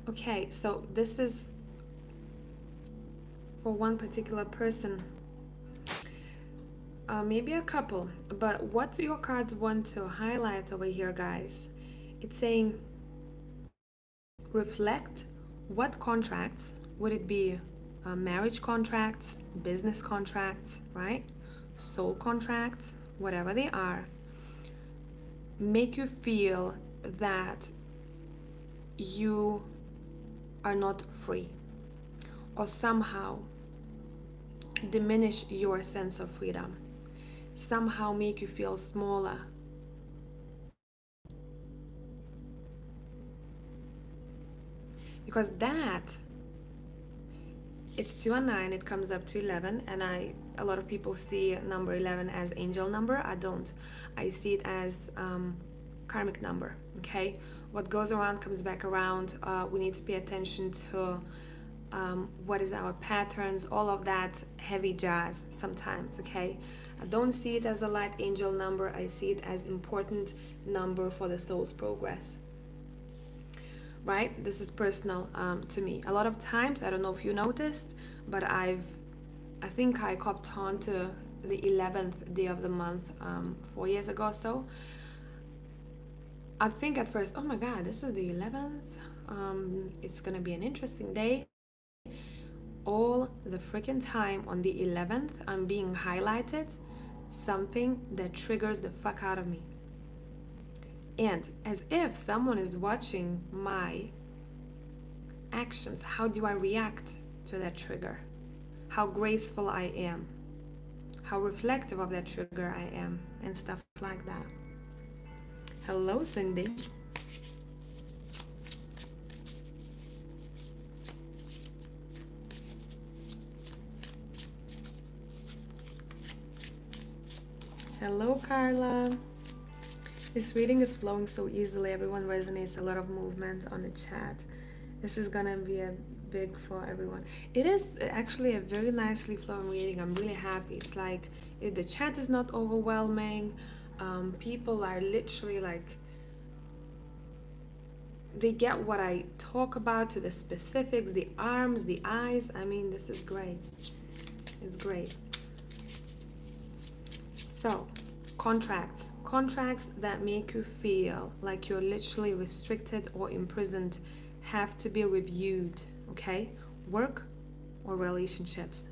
Okay, so this is for one particular person, maybe a couple, but what your cards want to highlight over here, guys, it's saying reflect what contracts, would it be marriage contracts, business contracts, right? Soul contracts, whatever they are, make you feel that you are not free, or somehow diminish your sense of freedom, somehow make you feel smaller. Because that, it's 2 and 9, it comes up to 11, and a lot of people see number 11 as angel number. I don't. I see it as karmic number, okay? What goes around comes back around. We need to pay attention to what is our patterns, all of that heavy jazz sometimes, okay? I don't see it as a light angel number. I see it as important number for the soul's progress, right? This is personal to me. A lot of times, I don't know if you noticed, but I think I copped on to the 11th day of the month 4 years ago or so. I think at first, oh my god, this is the 11th, it's gonna be an interesting day. All the freaking time on the 11th, I'm being highlighted something that triggers the fuck out of me. And as if someone is watching my actions, how do I react to that trigger? How graceful I am, how reflective of that trigger I am, and stuff like that. Hello, Cindy. Hello, Carla. This reading is flowing so easily. Everyone resonates. A lot of movement on the chat. This is gonna be a big for everyone. It is actually a very nicely flowing reading. I'm really happy. It's like if the chat is not overwhelming. People are literally like, they get what I talk about, to the specifics, the arms, the eyes. I mean, this is great. It's great. So, contracts that make you feel like you're literally restricted or imprisoned have to be reviewed, okay? Work or relationships.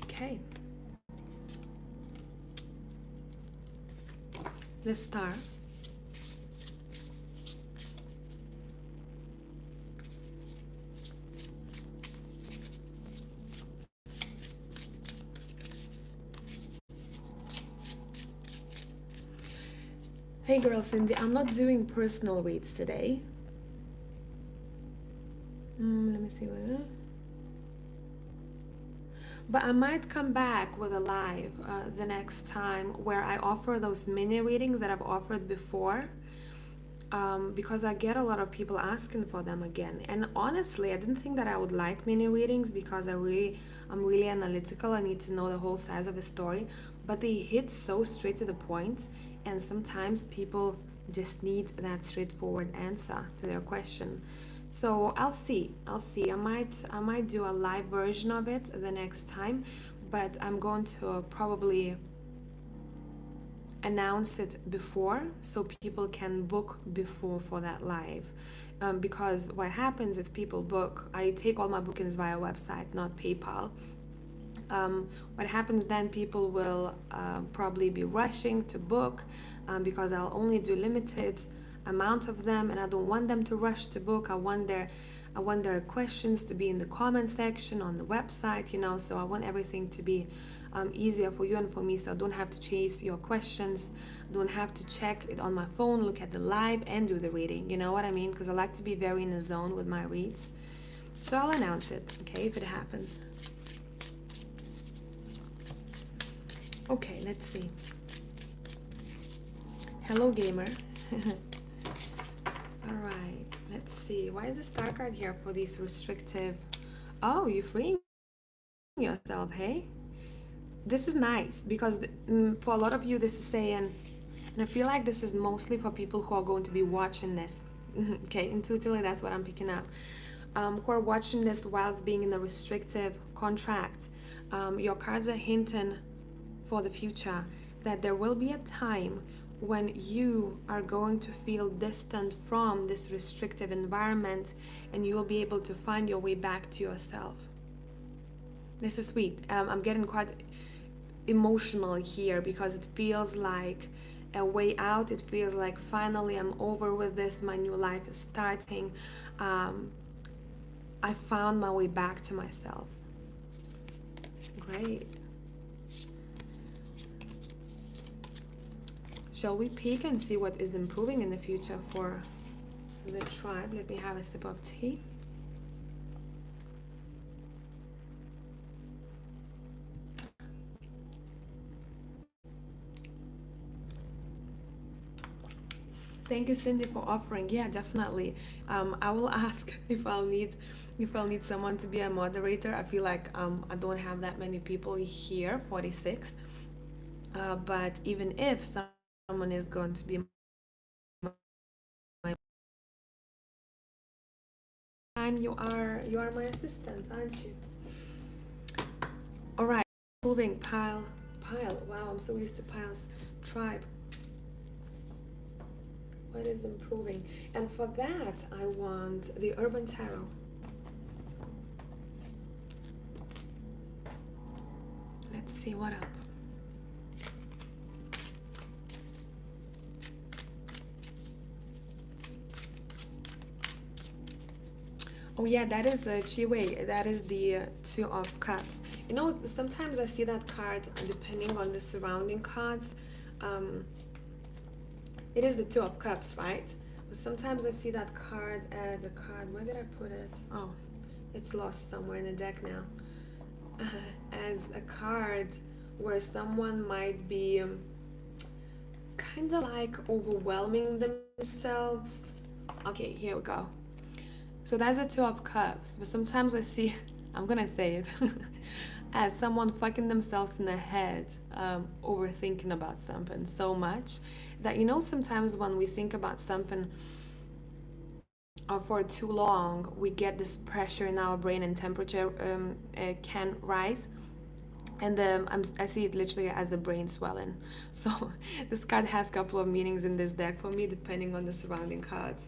Okay. The Star. Hey girl Cindy, I'm not doing personal reads today. Let me see what. But I might come back with a live the next time where I offer those mini readings that I've offered before, because I get a lot of people asking for them again. And honestly, I didn't think that I would like mini readings because I'm really analytical. I need to know the whole size of a story, but they hit so straight to the point, and sometimes people just need that straightforward answer to their question. So I'll see. I might do a live version of it the next time, but I'm going to probably announce it before so people can book before for that live. Because what happens if people book, I take all my bookings via website, not PayPal. What happens then, people will probably be rushing to book, because I'll only do limited amount of them, and I don't want them to rush to book. I want their questions to be in the comment section on the website, so I want everything to be easier for you and for me, so I don't have to chase your questions. I don't have to check it on my phone, look at the live and do the reading, you know what I mean? Because I like to be very in the zone with my reads. So I'll announce it, okay, if it happens. Okay, let's see. Hello, gamer. All right, let's see. Why is the star card here for these restrictive? Oh, you're freeing yourself, hey? This is nice because for a lot of you, this is saying, and I feel like this is mostly for people who are going to be watching this. Okay, intuitively, that's what I'm picking up. Who are watching this whilst being in a restrictive contract. Your cards are hinting for the future that there will be a time when you are going to feel distant from this restrictive environment, and you will be able to find your way back to yourself. This is sweet. I'm getting quite emotional here because it feels like a way out. It feels like finally I'm over with this, my new life is starting. I found my way back to myself. Great. Shall we peek and see what is improving in the future for the tribe? Let me have a sip of tea. Thank you, Cindy, for offering. Yeah, definitely. I will ask if I'll need someone to be a moderator. I feel like I don't have that many people here, 46. But even if someone is going to be my time, you are my assistant, aren't you? All right, moving pile. Wow, I'm so used to piles. Tribe. What is improving? And for that, I want the Urban Tarot. Let's see what up. Oh yeah, that is Chiwei. That is the Two of Cups. You know, sometimes I see that card depending on the surrounding cards. It is the Two of Cups, right? But sometimes I see that card as a card. Where did I put it? Oh, it's lost somewhere in the deck now. As a card where someone might be kind of like overwhelming themselves. Okay, here we go. So that's a Two of Cups, but sometimes I see, I'm gonna say it, as someone fucking themselves in the head, overthinking about something so much that, you know, sometimes when we think about something for too long, we get this pressure in our brain and temperature can rise. And I see it literally as a brain swelling. So this card has a couple of meanings in this deck for me, depending on the surrounding cards.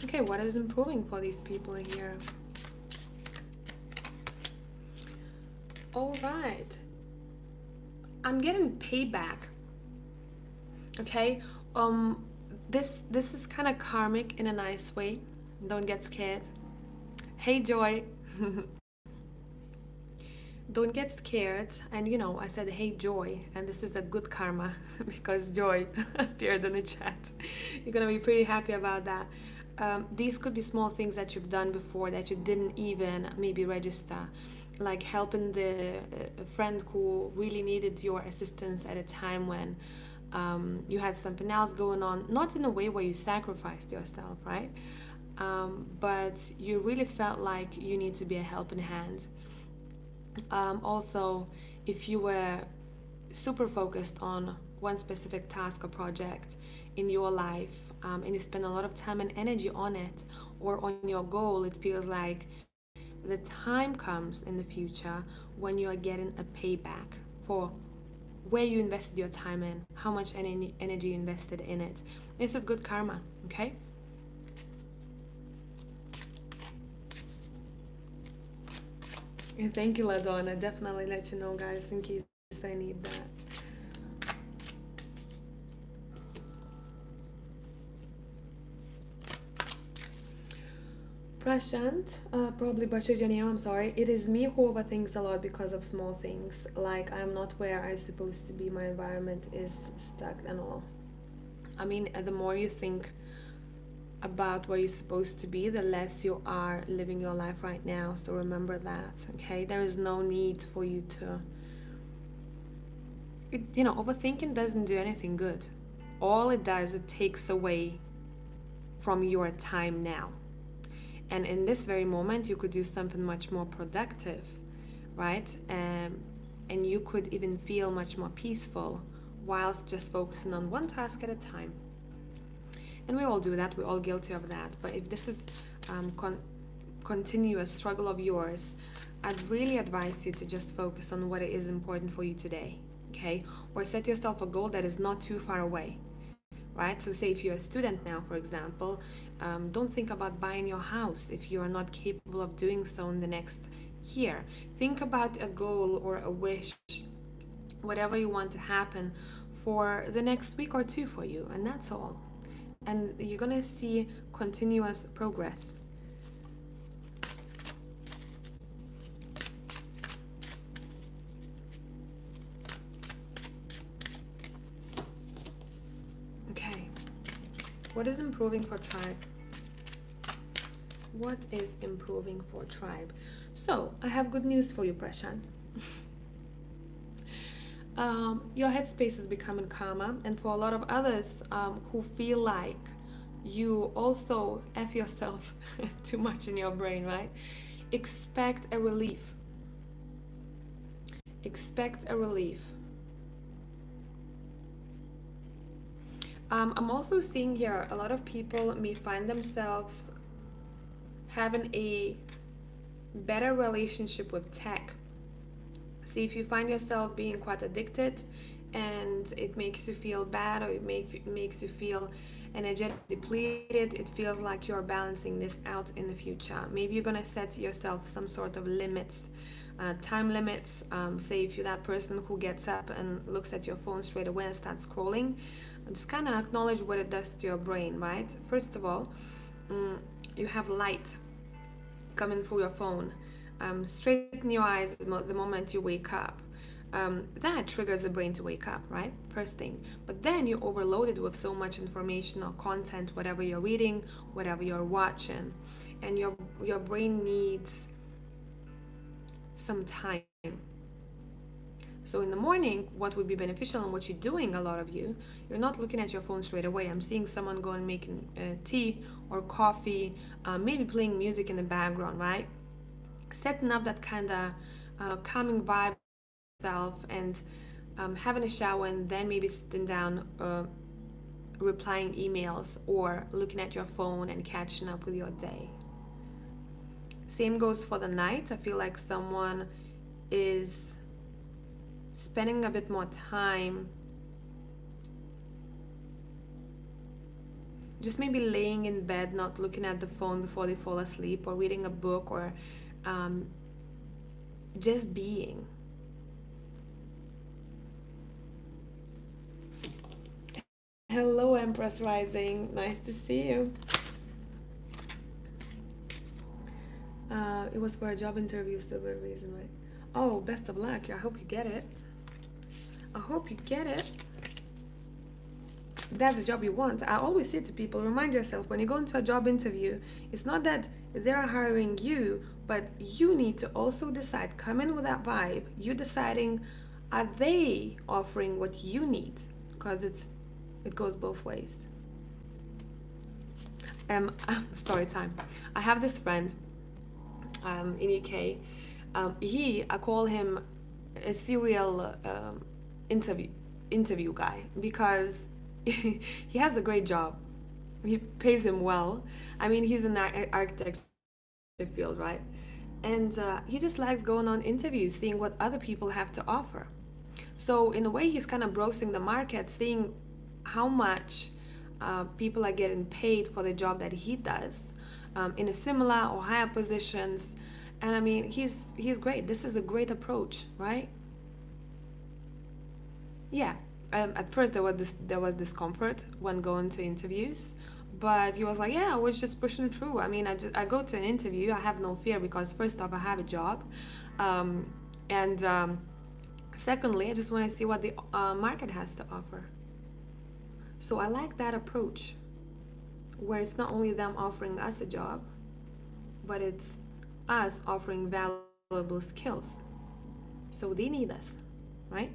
Okay, what is improving for these people here? All right. I'm getting payback. Okay. Um, this is kind of karmic in a nice way. Don't get scared. Hey, Joy. Don't get scared. And I said, hey, Joy, and this is a good karma because Joy appeared in the chat. You're gonna be pretty happy about that. These could be small things that you've done before that you didn't even maybe register, like helping the a friend who really needed your assistance at a time when you had something else going on, not in a way where you sacrificed yourself, right? But you really felt like you need to be a helping hand. Also, if you were super focused on one specific task or project in your life, and you spend a lot of time and energy on it or on your goal, it feels like the time comes in the future when you are getting a payback for where you invested your time in, how much energy you invested in it. This is good karma, okay? And thank you, LaDonna. Definitely let you know, guys, in case I need that. Prashant, probably butchered your name, I'm sorry. It is me who overthinks a lot because of small things, like I'm not where I'm supposed to be, my environment is stuck and all. I mean, the more you think about where you're supposed to be, the less you are living your life right now. So remember that, okay? There is no need for you to, overthinking doesn't do anything good. All it does, it takes away from your time now. And in this very moment, you could do something much more productive, right? And you could even feel much more peaceful whilst just focusing on one task at a time. And we all do that, we're all guilty of that. But if this is continuous struggle of yours, I'd really advise you to just focus on what is important for you today, okay? Or set yourself a goal that is not too far away, right? So say if you're a student now, for example, don't think about buying your house if you're not capable of doing so in the next year. Think about a goal or a wish, whatever you want to happen for the next week or two for you, and that's all. And you're gonna see continuous progress. Okay, what is improving for tribe? What is improving for tribe? So I have good news for you, Prashant. Your headspace is becoming calmer, and for a lot of others who feel like you also F yourself too much in your brain, right? Expect a relief. Expect a relief. I'm also seeing here a lot of people may find themselves having a better relationship with tech. See, if you find yourself being quite addicted and it makes you feel bad, or it makes you feel energetic depleted, it feels like you're balancing this out in the future. Maybe you're gonna set yourself some sort of limits, time limits. Say if you're that person who gets up and looks at your phone straight away and starts scrolling, just kind of acknowledge what it does to your brain, right? First of all, you have light coming through your phone. Straighten your eyes the moment you wake up. That triggers the brain to wake up, right? First thing. But then you're overloaded with so much information or content, whatever you're reading, whatever you're watching, and your brain needs some time. So in the morning, what would be beneficial and what you're doing, a lot of you're not looking at your phone straight away. I'm seeing someone go and making tea or coffee, maybe playing music in the background, right? Setting up that kind of calming vibe yourself, and having a shower, and then maybe sitting down, replying emails or looking at your phone and catching up with your day. Same goes for the night. I feel like someone is spending a bit more time just maybe laying in bed, not looking at the phone before they fall asleep, or reading a book, or just being. Hello, Empress Rising. Nice to see you. It was for a job interview, so good reason, right? Oh, best of luck. I hope you get it. I hope you get it. That's the job you want. I always say to people, remind yourself when you go into a job interview, it's not that they're hiring you, but you need to also decide, come in with that vibe. You deciding, are they offering what you need? Because it goes both ways. Story time. I have this friend in UK. I call him a serial interview guy, because he has a great job. He pays him well. I mean, he's in the architecture field, right? And he just likes going on interviews, seeing what other people have to offer. So in a way, he's kind of browsing the market, seeing how much people are getting paid for the job that he does in a similar or higher positions. And I mean, he's great. This is a great approach, right? Yeah. At first there was discomfort when going to interviews, but he was like, yeah, I was just pushing through. I mean, I go to an interview, I have no fear, because first off, I have a job, and secondly, I just want to see what the market has to offer. So I like that approach, where it's not only them offering us a job, but it's us offering valuable skills. So they need us, right?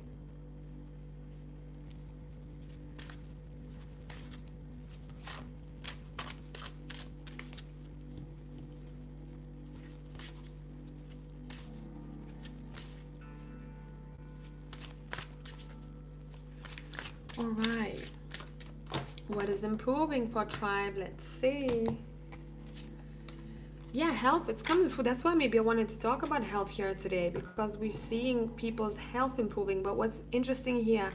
All right. What is improving for tribe? Let's see. Yeah, health, it's coming through. That's why maybe I wanted to talk about health here today, because we're seeing people's health improving. But what's interesting here,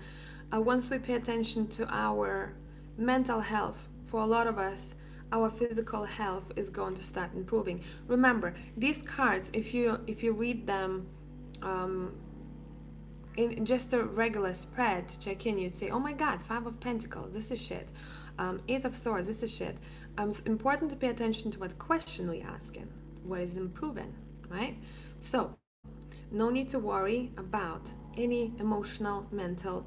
once we pay attention to our mental health, for a lot of us, our physical health is going to start improving. Remember, these cards, if you read them in just a regular spread to check in, you'd say, oh my God, 5 of Pentacles, this is shit. 8 of Swords, this is shit. It's important to pay attention to what question we're asking, what is improving, right? So, no need to worry about any emotional, mental,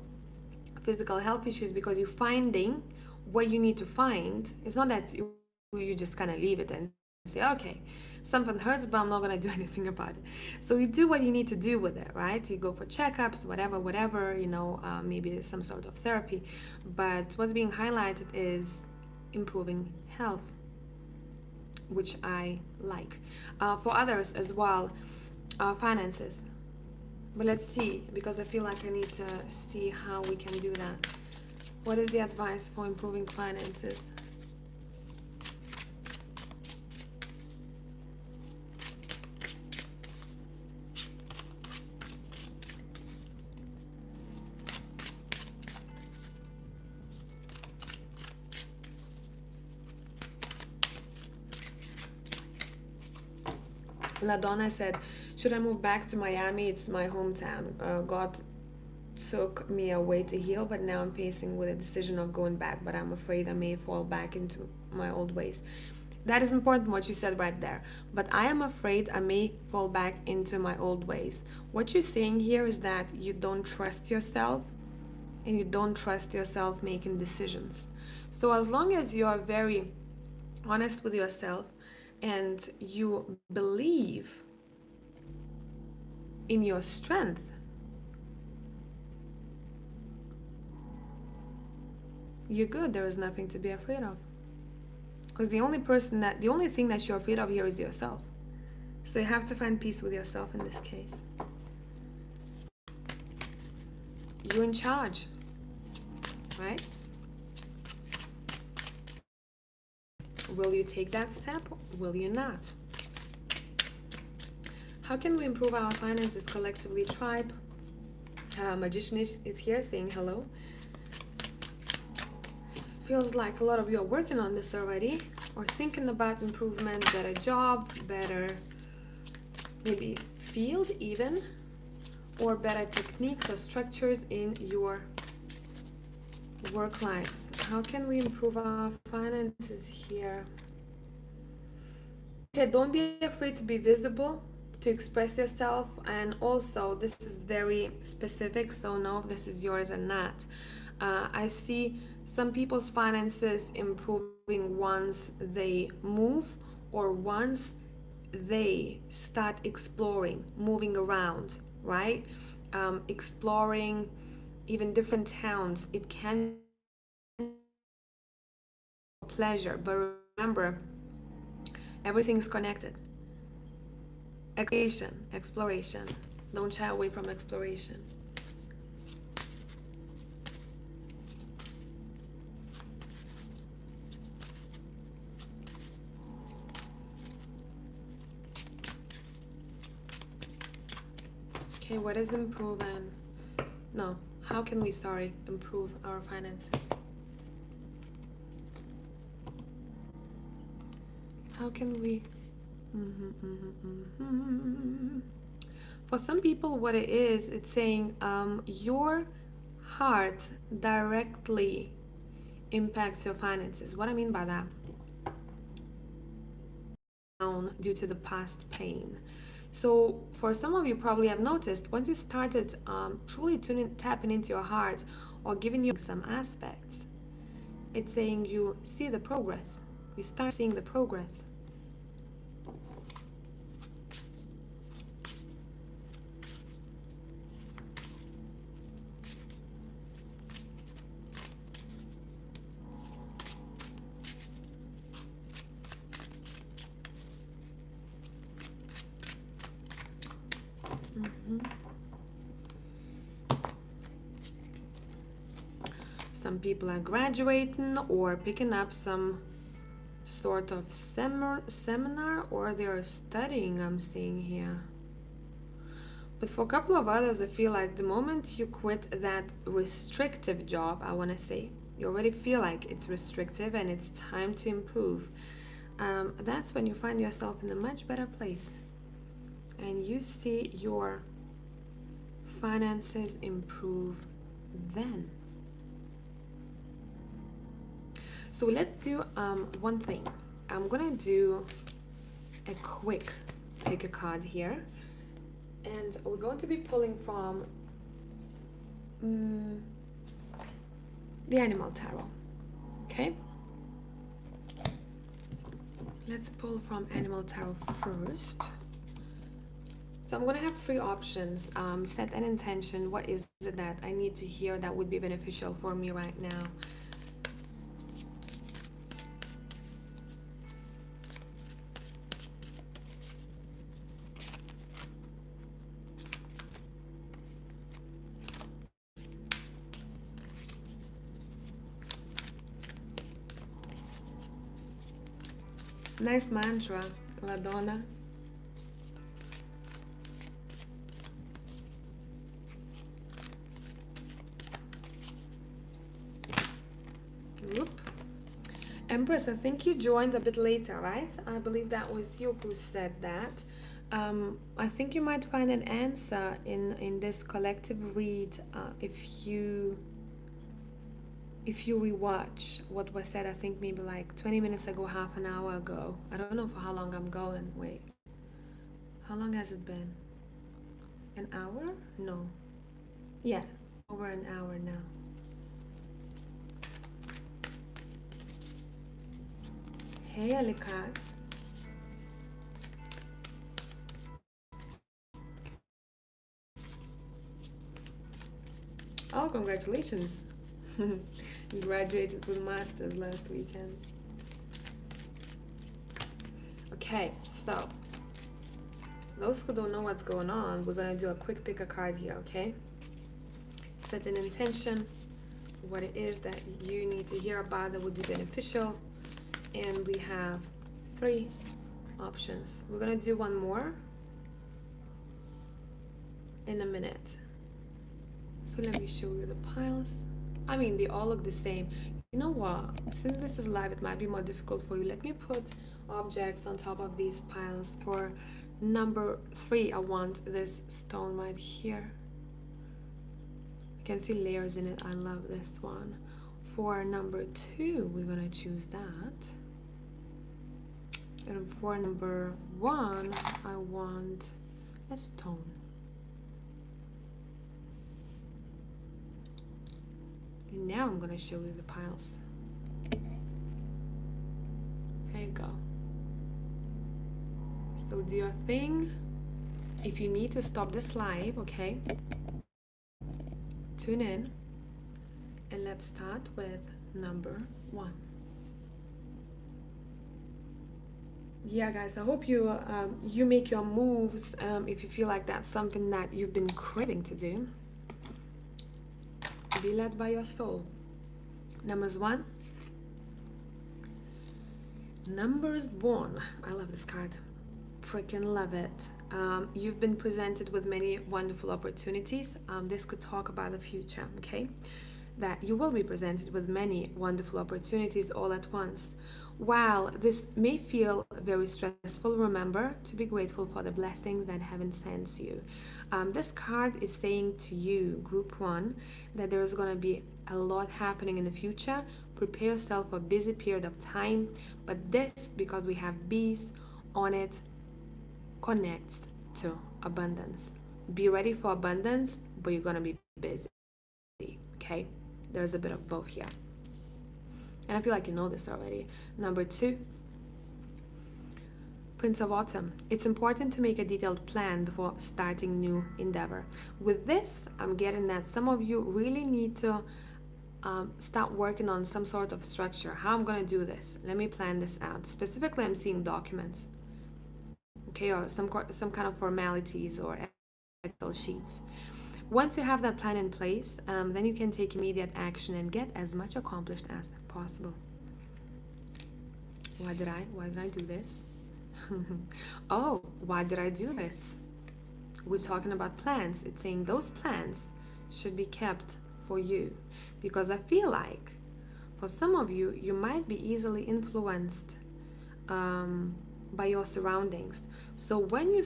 physical health issues, because you're finding what you need to find. It's not that you just kind of leave it and say, okay, something hurts, but I'm not going to do anything about it. So you do what you need to do with it, right? You go for checkups, whatever, you know, maybe some sort of therapy. But what's being highlighted is improving health, which I like. For others as well, finances. But let's see, because I feel like I need to see how we can do that. What is the advice for improving finances? La Donna said, should I move back to Miami? It's my hometown. God took me away to heal, but now I'm facing with a decision of going back, but I'm afraid I may fall back into my old ways. That is important what you said right there. But I am afraid I may fall back into my old ways. What you're saying here is that you don't trust yourself, and you don't trust yourself making decisions. So as long as you are very honest with yourself, and you believe in your strength, you're good. There is nothing to be afraid of. Because the only thing that you're afraid of here is yourself. So you have to find peace with yourself in this case. You're in charge, right? Will you take that step? Will you not? How can we improve our finances collectively, tribe? Magician is here saying hello. feels like a lot of you are working on this already, or thinking about improvement, better job, better maybe field even, or better techniques or structures in your work lives. How can we improve our finances here? Okay, don't be afraid to be visible, to express yourself, and also this is very specific, so know if this is yours or not. I see some people's finances improving once they move, or once they start exploring, moving around, right? Exploring even different towns. It can be a pleasure, but remember, everything is connected. Exploration. Don't shy away from exploration. Okay, what is improving? No, how can we, improve our finances? How can we? For some people, what it is, it's saying your heart directly impacts your finances. What I mean by that? Due to the past pain. So for some of you probably have noticed, once you started truly tapping into your heart, or giving you some aspects, it's saying you see the progress. You start seeing the progress. Some people are graduating or picking up some sort of seminar, or they're studying, I'm seeing here. But for a couple of others, I feel like the moment you quit that restrictive job, I want to say, you already feel like it's restrictive and it's time to improve. That's when you find yourself in a much better place. And you see your finances improve then. So let's do one thing. I'm gonna do a quick pick a card here, and we're going to be pulling from the Animal Tarot. Okay, let's pull from Animal Tarot first. So I'm gonna have three options. Set an intention. What is it that I need to hear that would be beneficial for me right now? Nice mantra, La Donna. Whoop. Empress, I think you joined a bit later, right? I believe that was you who said that. I think you might find an answer in this collective read if you rewatch what was said. I think maybe like 20 minutes ago, half an hour ago. I don't know for how long I'm going. Wait, how long has it been? An hour? No. Yeah, over an hour now. Hey, Alikat. Oh, congratulations. Graduated with masters last weekend. Okay, so those who don't know what's going on, we're gonna do a quick pick a card here, okay? Set an intention, what it is that you need to hear about that would be beneficial, and we have three options. We're gonna do one more in a minute. So let me show you the piles. I mean, they all look the same. You know what? Since this is live, it might be more difficult for you. Let me put objects on top of these piles. For number 3, I want this stone right here. You can see layers in it. I love this one. For number 2, we're gonna choose that. And for number 1, I want a stone. And now I'm gonna show you the piles. Here you go. So do your thing. If you need to stop this live, okay? Tune in. And let's start with number 1. Yeah, guys, I hope you you make your moves if you feel like that's something that you've been craving to do. Be led by your soul. Numbers 1. Numbers 1. I love this card. Freaking love it. You've been presented with many wonderful opportunities. This could talk about the future, okay? That you will be presented with many wonderful opportunities all at once. While this may feel very stressful, remember to be grateful for the blessings that heaven sends you. This card is saying to you, group 1, that there is going to be a lot happening in the future. Prepare yourself for a busy period of time. But this, because we have bees on it, connects to abundance. Be ready for abundance, but you're going to be busy. Okay? There's a bit of both here. And I feel like you know this already. Number 2, Prince of Autumn. It's important to make a detailed plan before starting new endeavor. With this, I'm getting that some of you really need to start working on some sort of structure. How I'm going to do this? Let me plan this out. Specifically, I'm seeing documents. Okay, or some kind of formalities or Excel sheets. Once you have that plan in place, then you can take immediate action and get as much accomplished as possible. Why did I do this? Oh, why did I do this? We're talking about plans. It's saying those plans should be kept for you, because I feel like for some of you, you might be easily influenced by your surroundings. So when you're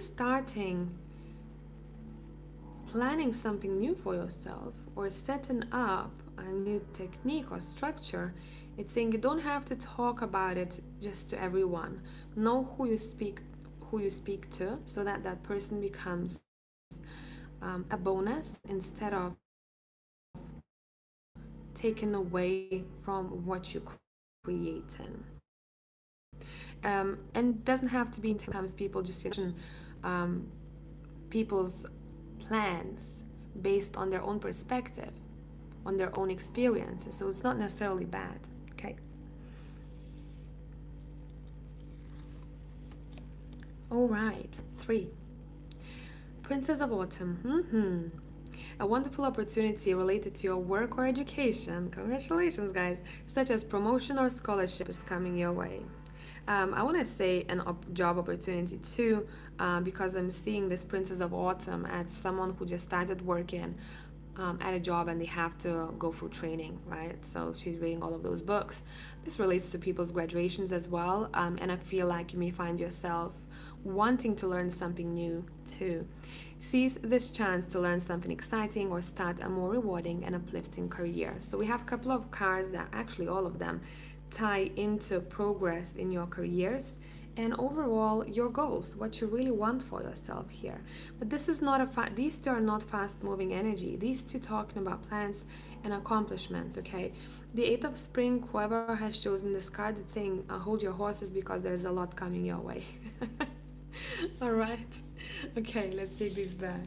planning something new for yourself or setting up a new technique or structure, it's saying you don't have to talk about it just to everyone. Know who you speak to, so that that person becomes a bonus instead of taken away from what you're creating. And doesn't have to be. Sometimes people just people's plans based on their own perspective, on their own experiences. So it's not necessarily bad, okay? All right, 3. Princess of Autumn. A wonderful opportunity related to your work or education. Congratulations, guys. Such as promotion or scholarship is coming your way. I want to say job opportunity too, because I'm seeing this Princess of Autumn as someone who just started working at a job and they have to go through training, right? So she's reading all of those books. This relates to people's graduations as well, and I feel like you may find yourself wanting to learn something new too. Seize this chance to learn something exciting or start a more rewarding and uplifting career. So we have a couple of cards that actually all of them tie into progress in your careers and overall your goals, what you really want for yourself here. But this is not these two are not fast-moving energy. These two talking about plans and accomplishments, okay? The 8 of Spring, whoever has chosen this card, it's saying hold your horses because there's a lot coming your way. All right. Okay, let's take these back.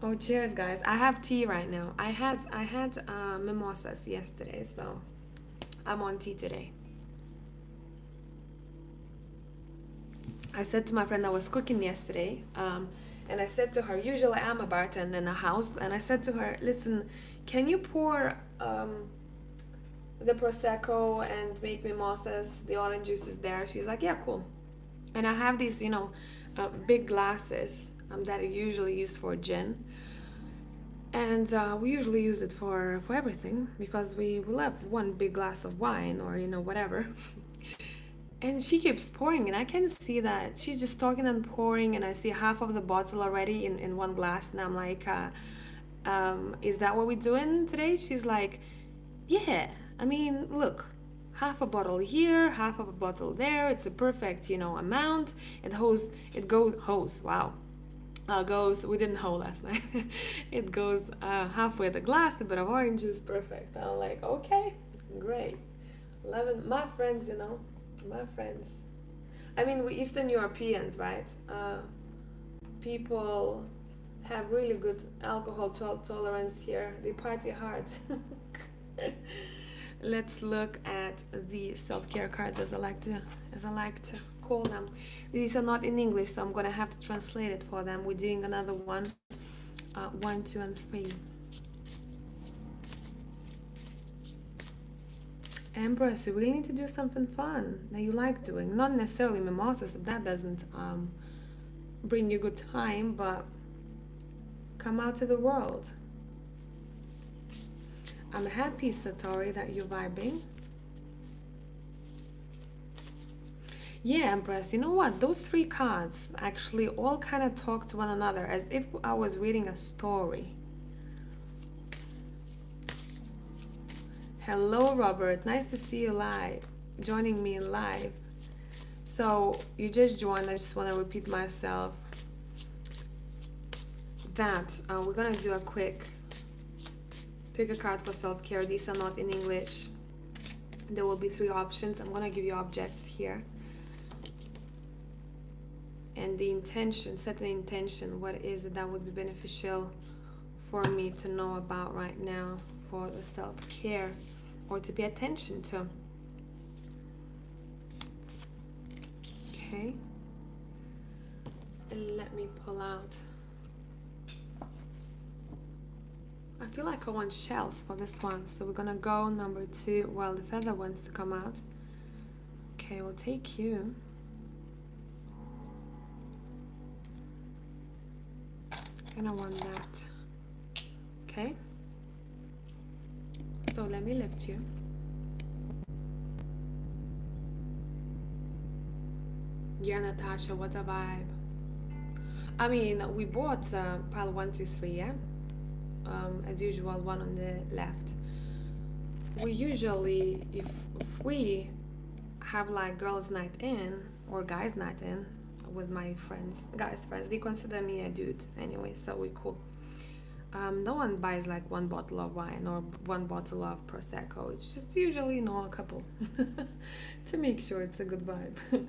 Oh, cheers, guys. I have tea right now. I had mimosas yesterday, so I'm on tea today. I said to my friend I was cooking yesterday, and I said to her, usually I'm a bartender in a house, and I said to her, listen, can you pour the Prosecco and make mimosas? The orange juice is there. She's like, yeah, cool. And I have these, big glasses that are usually used for gin. And we usually use it for everything because we will have one big glass of wine or whatever. And she keeps pouring, and I can see that she's just talking and pouring, and I see half of the bottle already in one glass, and I'm like, is that what we're doing today? She's like, yeah, I mean, look, half a bottle here, half of a bottle there, it's a perfect, amount. Wow. We didn't hoe last night. It goes halfway the glass, a bit of orange juice, perfect. I'm like, okay, great. Love it. My friends, my friends. I mean, we Eastern Europeans, right? People have really good alcohol tolerance here. They party hard. Let's look at the self-care cards, as I like to call them. These are not in English, so I'm gonna have to translate it for them. We're doing another one, 1, 2, and 3. Empress, you really need to do something fun that you like doing. Not necessarily mimosas, if that doesn't bring you good time, but come out to the world. I'm happy, Satori, that you're vibing. Yeah, Empress, you know what? Those 3 cards actually all kind of talk to one another as if I was reading a story. Hello, Robert. Nice to see you live, joining me live. So you just joined. I just want to repeat myself that we're going to do a quick pick a card for self-care. These are not in English. There will be 3 options. I'm going to give you objects here. And the intention, set an intention. What is it that would be beneficial for me to know about right now for the self-care or to pay attention to? Okay. And let me pull out. I feel like I want shells for this one, so we're gonna go number 2. Well, the feather wants to come out. Okay, we'll take you. And I want that. Okay. So let me lift you. Yeah, Natasha, what a vibe. I mean, we bought pile 1, 2, 3, yeah? As usual, one on the left. We usually, if we have like girls' night in or guys' night in with my friends, guys' friends, they consider me a dude anyway, so we cool. No one buys like 1 bottle of wine or 1 bottle of Prosecco. It's just usually, a couple to make sure it's a good vibe.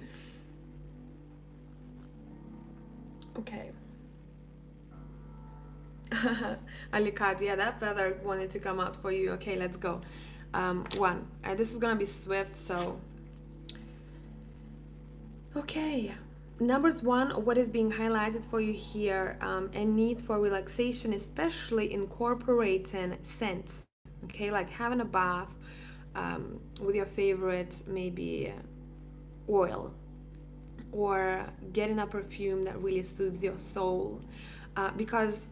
Okay. Alikat, yeah, that feather wanted to come out for you. Okay, let's go. 1. This is gonna be swift, so. Okay. Numbers 1, what is being highlighted for you here? A need for relaxation, especially incorporating scents. Okay, like having a bath with your favorite, maybe oil, or getting a perfume that really soothes your soul. Because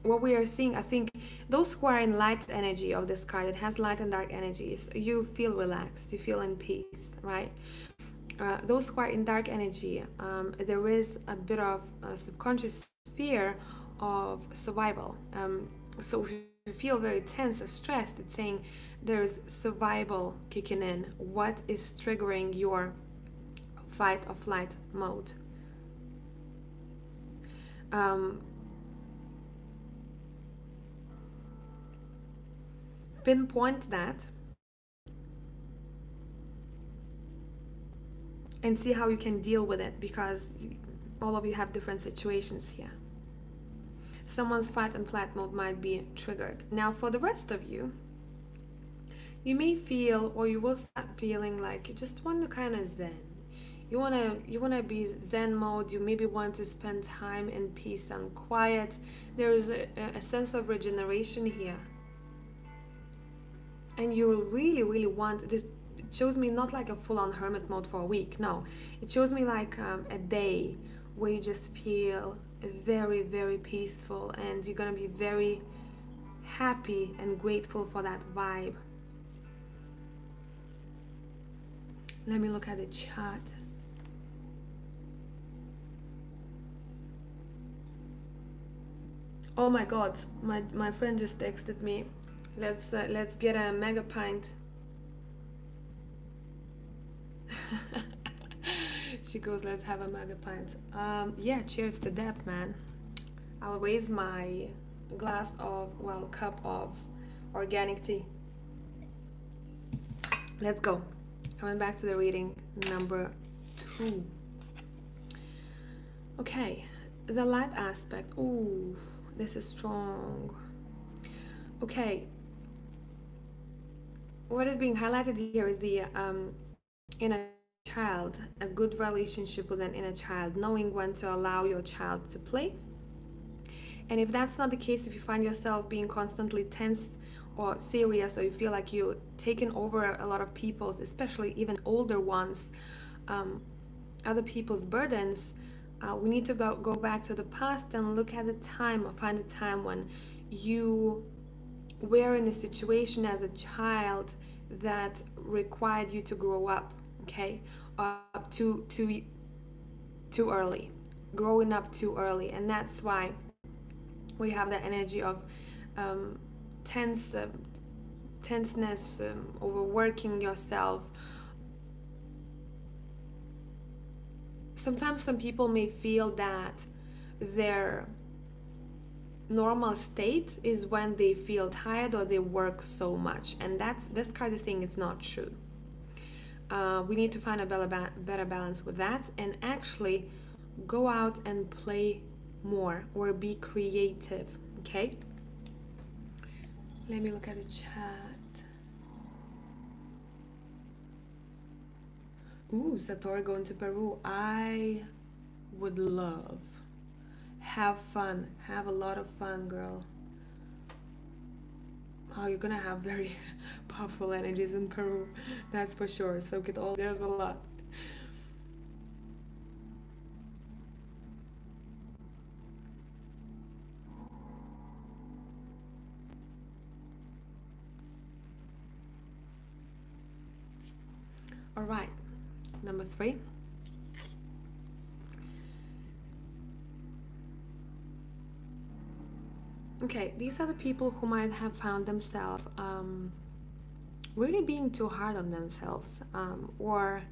what we are seeing, I think those who are in light energy of this card, it has light and dark energies, you feel relaxed, you feel in peace, right? Those who are in dark energy, there is a bit of a subconscious fear of survival. So if you feel very tense or stressed, it's saying there's survival kicking in. What is triggering your fight or flight mode? Pinpoint that and see how you can deal with it, because all of you have different situations here. Someone's fight and flight mode might be triggered. Now for the rest of you, you may feel, or you will start feeling like you just want to kind of zen. You wanna be zen mode. You maybe want to spend time in peace and quiet. There is a sense of regeneration here. And you really want this. It shows me not like a full-on hermit mode for a week. No, it shows me like a day where you just feel very peaceful, and you're gonna be very happy and grateful for that vibe. Let me look at the chat. Oh my god, my friend just texted me. Let's get a mega pint. She goes, let's have a mega pint. Yeah, cheers to that, man. I'll raise my glass of, well, cup of organic tea. Let's go. Coming back to the reading number 2. Okay, the light aspect. Ooh, this is strong. Okay, what is being highlighted here is the inner child, a good relationship with an inner child, knowing when to allow your child to play. And if that's not the case, if you find yourself being constantly tense or serious, or you feel like you're taking over a lot of people's, especially even older ones, other people's burdens, we need to go back to the past and look at the time, or find a time when you were in a situation as a child that required you to grow up, okay? Too early, growing up too early. And that's why we have that energy of tenseness, overworking yourself. Sometimes some people may feel that their normal state is when they feel tired or they work so much, and this card is saying it's not true. We need to find a better balance with that, and actually go out and play more or be creative. Okay, let me look at the chat. Ooh, Satori going to Peru. I would love. Have fun. Have a lot of fun, girl. Oh, you're gonna have very powerful energies in Peru. That's for sure. Soak it all. There's a lot. All right. Number 3. Okay, these are the people who might have found themselves really being too hard on themselves, or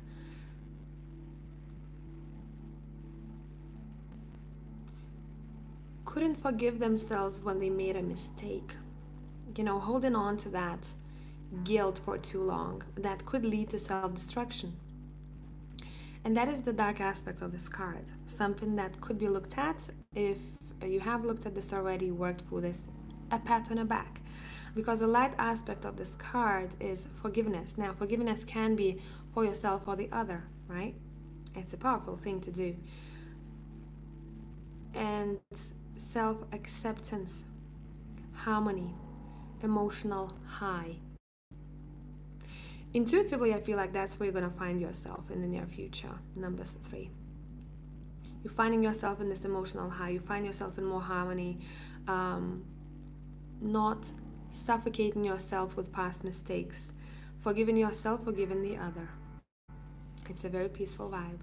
couldn't forgive themselves when they made a mistake. You know, holding on to that guilt for too long, that could lead to self-destruction. And that is the dark aspect of this card, something that could be looked at. If you have looked at this already, worked through this, a pat on the back. Because the light aspect of this card is forgiveness. Now, forgiveness can be for yourself or the other, right? It's a powerful thing to do. And self-acceptance, harmony, emotional high. Intuitively, I feel like that's where you're going to find yourself in the near future. Number 3. You're finding yourself in this emotional high. You find yourself in more harmony, not suffocating yourself with past mistakes, forgiving yourself, forgiving the other. It's a very peaceful vibe.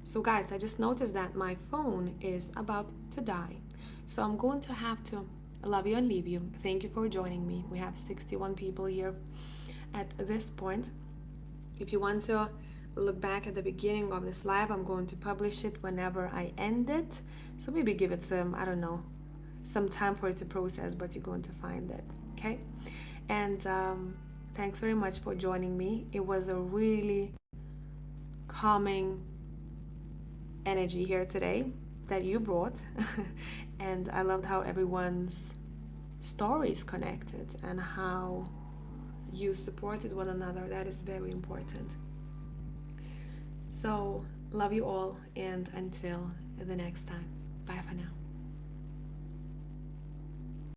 So guys, I just noticed that my phone is about to die. So I'm going to have to love you and leave you. Thank you for joining me. We have 61 people here at this point. If you want to look back at the beginning of this live, I'm going to publish it whenever I end it. So maybe give it some, I don't know, some time for it to process, but you're going to find it, okay? And thanks very much for joining me. It was a really calming energy here today that you brought. And I loved how everyone's stories connected and how you supported one another. That is very important. So love you all, and until the next time, bye for now.